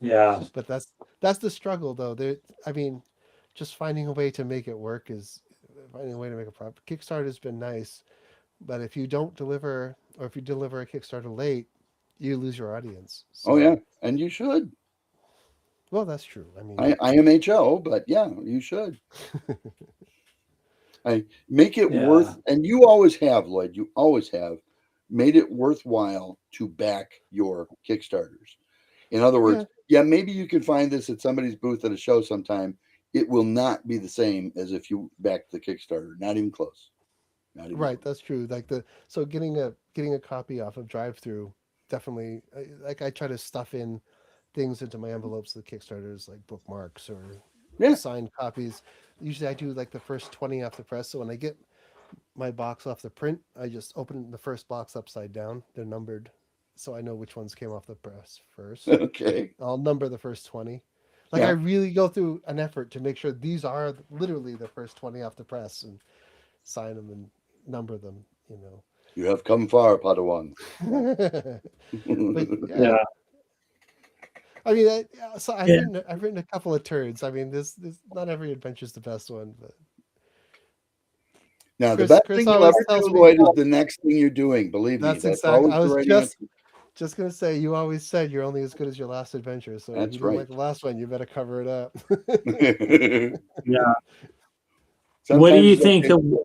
Yeah. But that's the struggle, though. I mean, just finding a way to make it work is finding a way to make a profit. Kickstarter has been nice, but if you don't deliver, or if you deliver a Kickstarter late, you lose your audience. Oh yeah, and you should. Well, that's true. I mean, I am HO, but yeah, you should. I make it worth, and you always have, Lloyd. You always have made it worthwhile to back your Kickstarters. In other words, yeah, maybe you can find this at somebody's booth at a show sometime. It will not be the same as if you backed the Kickstarter. Not even close. Not even right, close. that's true. Like so getting a copy off of drive-through, definitely. Like I try to stuff in things into my envelopes of the Kickstarters, like bookmarks or Yeah. signed copies. Usually I do like the first 20 off the press. So when I get my box off the print, I just open the first box upside down. They're numbered, so I know which ones came off the press first. Okay. I'll number the first 20. Like, Yeah. I really go through an effort to make sure these are literally the first 20 off the press, and sign them and number them, You have come far, Padawan. But Yeah. I mean, so I've written a couple of turds. I mean, this not every adventure is the best one, but Now, Chris- the best Chris thing you'll always ever tells do, me- Lloyd, is the next thing you're doing. Believe me, that's that's exactly. always I the was right just gonna say, you always said you're only as good as your last adventure. So That's if you didn't right. like the last one, you better cover it up. answer. Yeah. Sometimes What do you it's think? okay.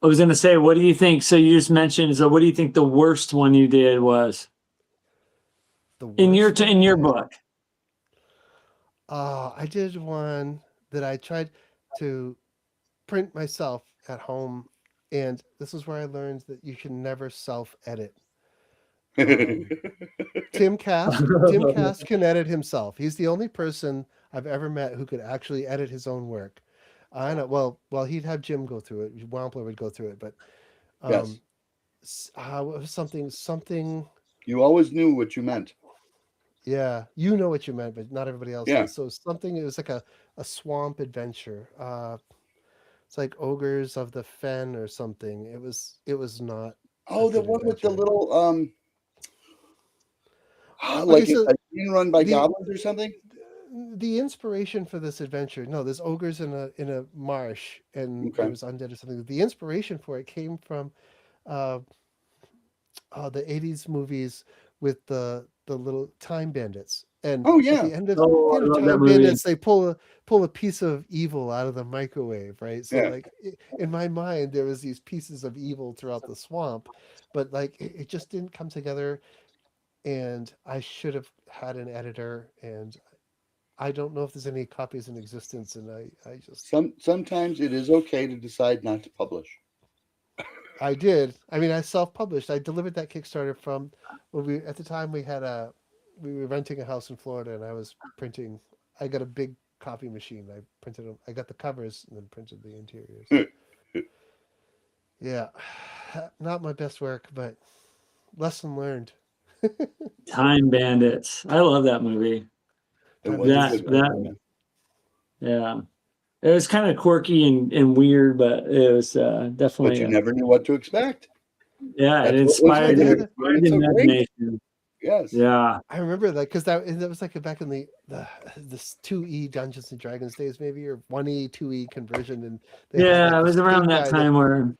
I was going to say, what do you think? So you just mentioned, so what do you think the worst one you did was in your book? I did one that I tried to print myself at home, and this is where I learned that you should never self-edit. Tim Cast can edit himself. He's the only person I've ever met who could actually edit his own work. I know. Well, he'd have Jim go through it. Wampler would go through it, but Yes. what was something. You always knew what you meant. Yeah, you know what you meant, but not everybody else Yeah. does. So something. It was like a swamp adventure. It's like Ogres of the Fen or something. It was not. Oh, a the good one with the adventure. little Okay, so a scene run by the- goblins or something. The inspiration for this adventure, no, there's ogres in a marsh, and Okay. there was undead or something. The inspiration for it came from the 80s movies with the little time bandits. And Oh, at yeah. the end of, Oh, I love that Time movie. Bandits, they pull a piece of evil out of the microwave, right? So Yeah. like in my mind, there was these pieces of evil throughout the swamp, but like it just didn't come together. And I should have had an editor, and I don't know if there's any copies in existence, and I just Sometimes it is okay to decide not to publish. I did. I mean, I self-published. I delivered that Kickstarter from at the time we were renting a house in Florida, and I was printing. I got a big copy machine. I printed them. I got the covers and then printed the interiors. Yeah, not my best work, but lesson learned. Time Bandits. I love that movie. It Time was a Bandits. good one. Yeah. It was kind of quirky and weird, but it was But definitely. you never knew what to expect. Yeah, it That's what inspired was it. inspired It's so great. imagination. Yes. Yeah. I remember that because that was like back in the this 2E Dungeons and Dragons days, maybe, or 1E 2E conversion, and they had, Yeah, like, it was this around pig that guy time where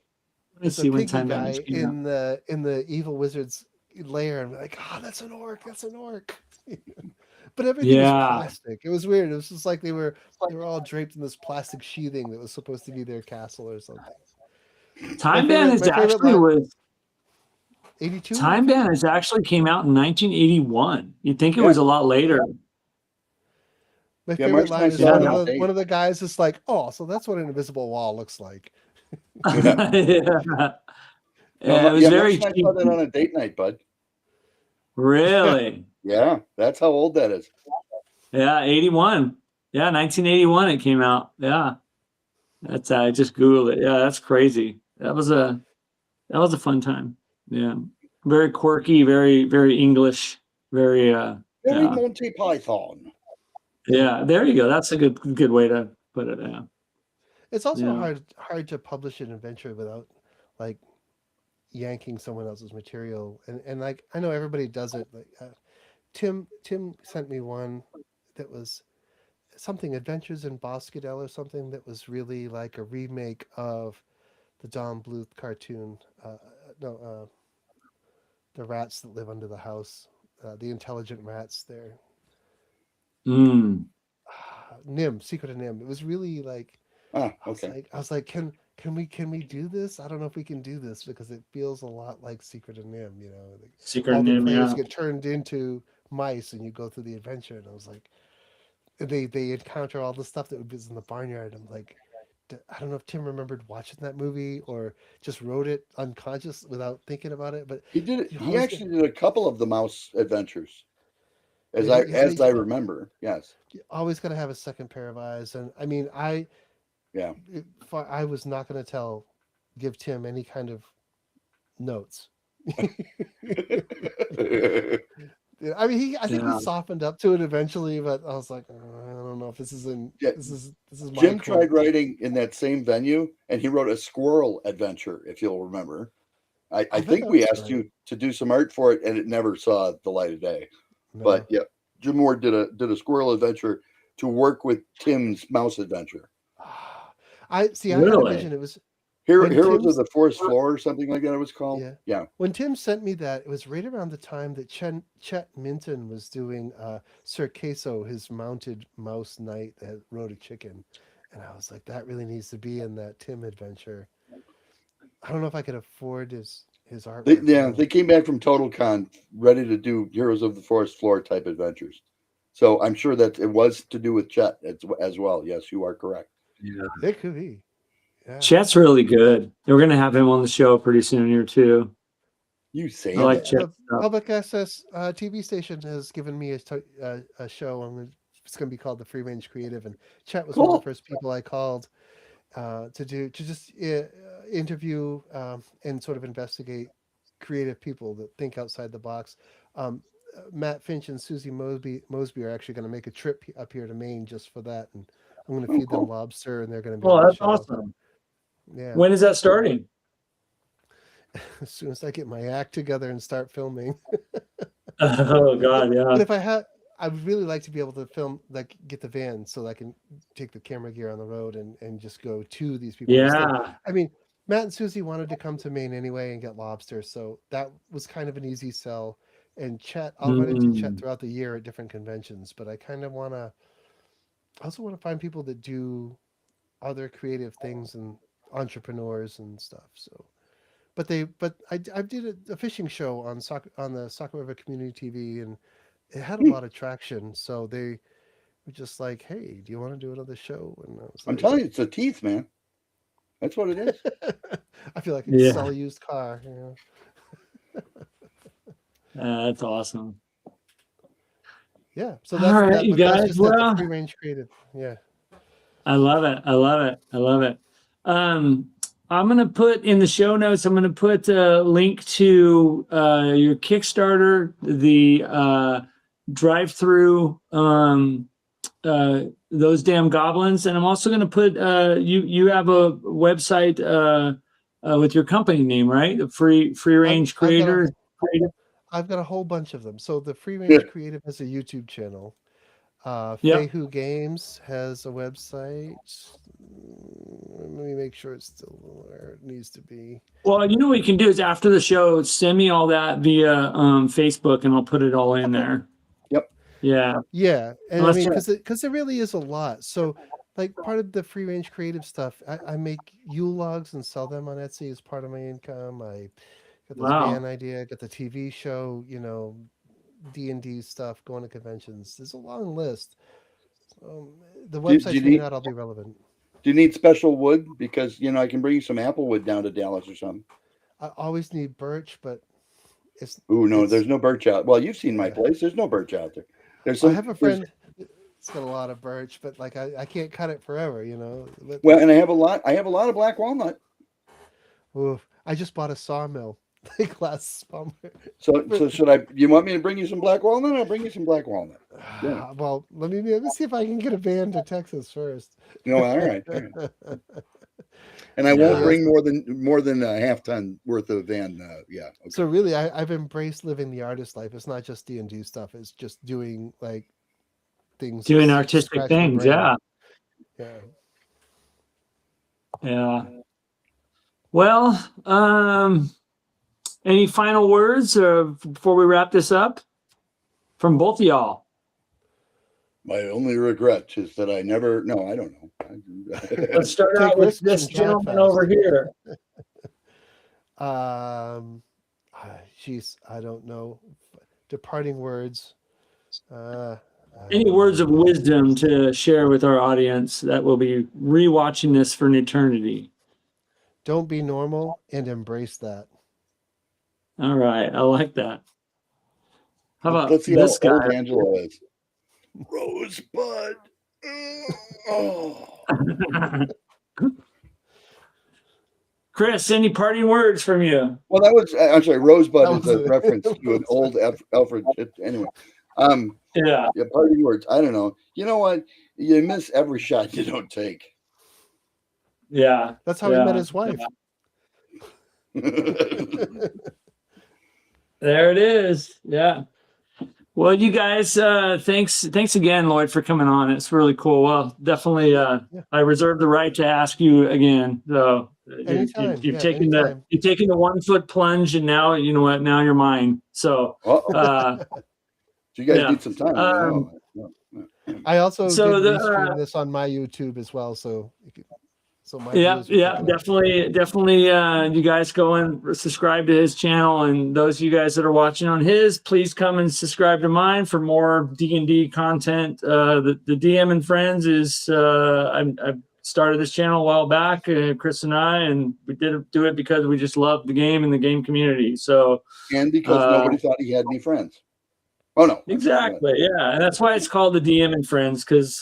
there's let's a see when piggy Time guy Bandits came out. in the evil wizard's lair. I'm like, oh, that's an orc. That's an orc. But everything was Yeah. plastic. It was weird. It was just like they were all draped in this plastic sheathing that was supposed to be their castle or something. Time favorite- Bandits my favorite actually line- was 82. Time Bandits actually came out in 1981. You'd think it was a lot later. My Yeah, favorite Mark and I line is saw it on one of the guys is like, oh, so that's what an invisible wall looks like. Yeah. No, It was very Mark and I saw that cheap. on a date night, bud. Really? Yeah, that's how old that is. Yeah, 81. Yeah, 1981 it came out. Yeah. That's I just Googled it. Yeah, that's crazy. That was a fun time. Yeah. Very quirky, very, very English, very Very yeah. Monty Python. Yeah, there you go. That's a good way to put it. Yeah. It's also Yeah. hard to publish an adventure without like yanking someone else's material. And like I know everybody does it. Like Tim sent me one that was something Adventures in Boscadell or something that was really like a remake of the Don Bluth cartoon. The rats that live under the house, the intelligent rats there. Mm. Nim, Secret of Nim. It was really like Ah, I was okay. like, can we do this? I don't know if we can do this because it feels a lot like Secret of Nim, you know. Like, Secret all the Name, players yeah. get turned into mice and you go through the adventure. And I was like, they encounter all the stuff that was in the barnyard. I'm like, I don't know if Tim remembered watching that movie or just wrote it unconscious without thinking about it. But He did it. You He always actually did a couple of the mouse adventures, as Yeah, I remember. Yes. you always got to have a second pair of eyes. And I mean, Yeah. I was not going to give Tim any kind of notes. I mean, I think Yeah. he softened up to it eventually, but I was like, I don't know if this is Yeah. this is my Jim quote. tried writing in that same venue, and he wrote a squirrel adventure, if you'll remember. I bet think that we was asked right. you to do some art for it, and it never saw the light of day. No. But yeah, Jim Moore did a squirrel adventure to work with Tim's mouse adventure. I had a Really? vision. It was Heroes Tim's- of the Forest Floor or something like that it was called. Yeah. Yeah. when Tim sent me that. It was right around the time that Chet Minton was doing Sir Queso, his mounted mouse knight that rode a chicken, and I was like, that really needs to be in that Tim adventure. I don't know if I could afford his artwork. They came back from TotalCon ready to do Heroes of the Forest Floor type adventures. So I'm sure that it was to do with Chet as well. Yes, you are correct. Yeah. It could be. Yeah. Chet's really good. We're gonna have him on the show pretty soon here too. You say I like that. Chet The stuff. public access TV station has given me a show. It's going to be called the Free Range Creative, and Chet was one of Cool. the first people I called to just interview and sort of investigate creative people that think outside the box. Matt Finch and Susie Mosby are actually going to make a trip up here to Maine just for that, and I'm going to feed them Cool. lobster, and they're going to be Oh, on the that's show. awesome. Yeah. When is that starting? As soon as I get my act together and start filming. Oh God, yeah. But if I would really like to be able to film, like get the van so that I can take the camera gear on the road and just go to these people. Yeah. I mean, Matt and Susie wanted to come to Maine anyway and get lobster, so that was kind of an easy sell. And Chet, I'll run into Chet throughout the year at different conventions, but I kind of I also want to find people that do other creative things and entrepreneurs and stuff. So, but I did a fishing show on the Saco River Community TV, and it had a lot of traction. So they were just like, "Hey, do you want to do another show?" And I was I'm like, telling you, it's the teeth, man. That's what it is. I feel like I could sell a used car. You know? That's awesome. Yeah. So All right, that's you that's guys. just Well, the Free Range Creative. Yeah. I love it. I love it. I love it. I'm going to put in the show notes, I'm going to put a link to your Kickstarter, the drive-through, those damn goblins. And I'm also going to put, you have a website with your company name, right? The Free Range Creator. I've got a whole bunch of them. So the Free Range Creative has a YouTube channel. Fehu Games has a website. Let me make sure it's still where it needs to be. Well, you know what you can do is after the show, send me all that via Facebook, and I'll put it all in there. Yep. Yeah. Yeah, and I mean, because there really is a lot. So, like, part of the Free Range Creative stuff, I make Yule logs and sell them on Etsy as part of my income. I got this band idea, got the TV show, D&D stuff, going to conventions. There's a long list. The website may not all be relevant. Do you need special wood? Because, I can bring you some apple wood down to Dallas or something. I always need birch, but there's no birch out. Well, you've seen my place. There's no birch out there. I have a friend that's got a lot of birch, but like I can't cut it forever, Well, and I have a lot of black walnut. Oof, I just bought a sawmill like last summer. So should I? You want me to bring you some black walnut? I'll bring you some black walnut. Yeah. Well, let me see if I can get a van to Texas first. No, all right. And I won't bring more than a half ton worth of van. Okay. So really, I've embraced living the artist life. It's not just D&D stuff. It's just doing like things, doing artistic things. Yeah. Well, any final words before we wrap this up from both of y'all? My only regret is that I never. No, I don't know. Let's start out with this gentleman over here. Jeez, I don't know. Departing words. Any words of wisdom to share with our audience that will be rewatching this for an eternity? Don't be normal and embrace that. All right, I like that. How about let's see this how guy? old Angelo is. Rosebud. Oh. Chris, any parting words from you? Well, I'm sorry. Rosebud is a reference to an old Alfred. Anyway, yeah. Parting words. I don't know. You know what? You miss every shot you don't take. Yeah, that's how he met his wife. There it is. Yeah. Well, you guys, thanks again, Lloyd, for coming on. It's really cool. Well, definitely, I reserve the right to ask you again. So you've taken the 1 foot plunge, and now you know what? Now you're mine. So, so you guys need some time. I also stream this on my YouTube as well. So. Definitely. You guys go and subscribe to his channel, and those of you guys that are watching on his, please come and subscribe to mine for more D&D content. The DM and Friends is started this channel a while back, Chris and I, and we did do it because we just love the game and the game community. So, and because nobody thought he had any friends. Oh no! Exactly. Yeah, and that's why it's called the DM and Friends, because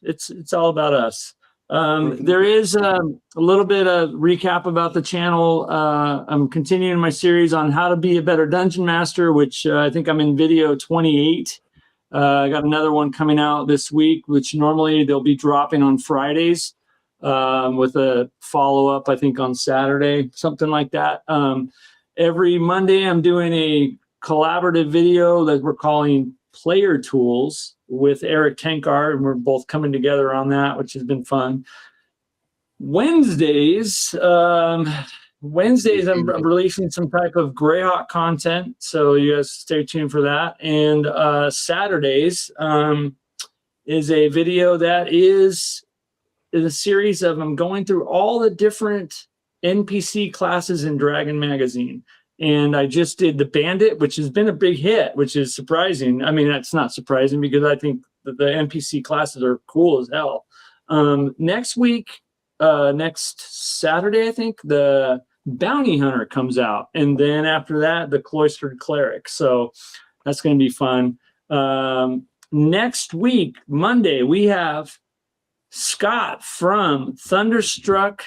it's all about us. There is a little bit of recap about the channel. I'm continuing my series on how to be a better dungeon master, which I think I'm in video 28. I got another one coming out this week, which normally they'll be dropping on Fridays, with a follow-up, I think, on Saturday, something like that. Every Monday, I'm doing a collaborative video that we're calling Player Tools with Eric Tenkar, and we're both coming together on that, which has been fun. Wednesdays, I'm releasing some type of Greyhawk content, so you guys stay tuned for that. And Saturdays is a video that is a series of, I'm going through all the different NPC classes in Dragon Magazine. And I just did the Bandit, which has been a big hit, which is surprising. I mean, that's not surprising because I think that the NPC classes are cool as hell. Next week, next Saturday, I think, the Bounty Hunter comes out. And then after that, the Cloistered Cleric. So that's going to be fun. Next week, Monday, we have Scott from Thunderstruck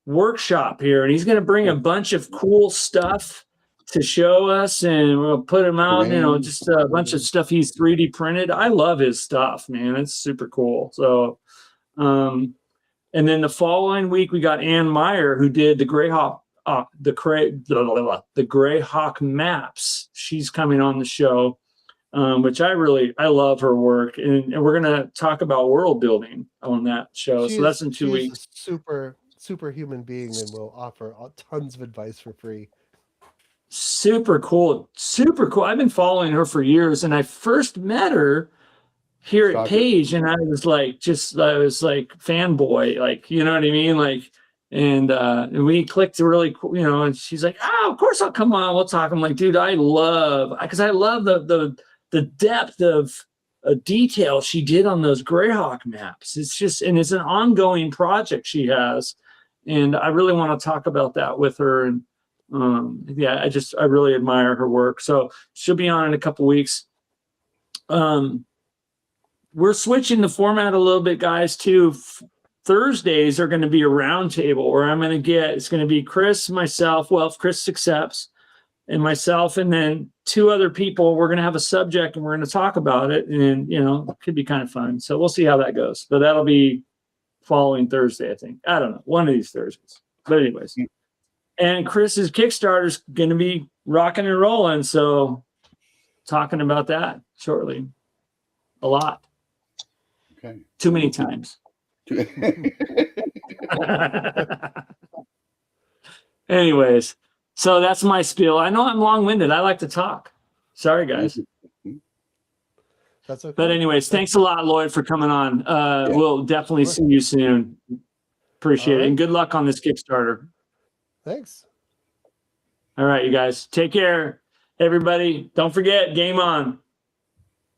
Workshop here, and he's going to bring a bunch of cool stuff to show us, and we'll put him out, just a bunch of stuff he's 3D printed. I love his stuff, man. It's super cool. So, and then the following week, we got Ann Meyer, who did the Greyhawk, the Greyhawk maps. She's coming on the show, which I love her work. And we're going to talk about world building on that show. So that's in 2 weeks. Super human being, and will offer tons of advice for free. Super cool. I've been following her for years, and I first met her here at Page, and I was like fanboy, like, you know what I mean? Like, and we clicked really cool, and she's like, oh, of course I'll come on, we'll talk. I'm like, dude, I love the depth of detail she did on those Greyhawk maps. It's just, and it's an ongoing project she has. And I really want to talk about that with her. And I really admire her work. So she'll be on in a couple weeks. We're switching the format a little bit, guys, too. Thursdays are going to be a roundtable where it's going to be Chris, myself, well, if Chris accepts, and myself, and then 2 other people. We're going to have a subject and we're going to talk about it. And, it could be kind of fun. So we'll see how that goes. But that'll be following Thursday, I think. I don't know. One of these Thursdays. But anyways. And Chris's Kickstarter is going to be rocking and rolling. So talking about that shortly. A lot. Okay. Too many times. Anyways. So that's my spiel. I know I'm long-winded. I like to talk. Sorry, guys. That's okay. But anyways, thanks a lot, Lloyd, for coming on. We'll definitely see you soon. Appreciate it. And good luck on this Kickstarter. Thanks. All right, you guys. Take care. Everybody, don't forget, game on.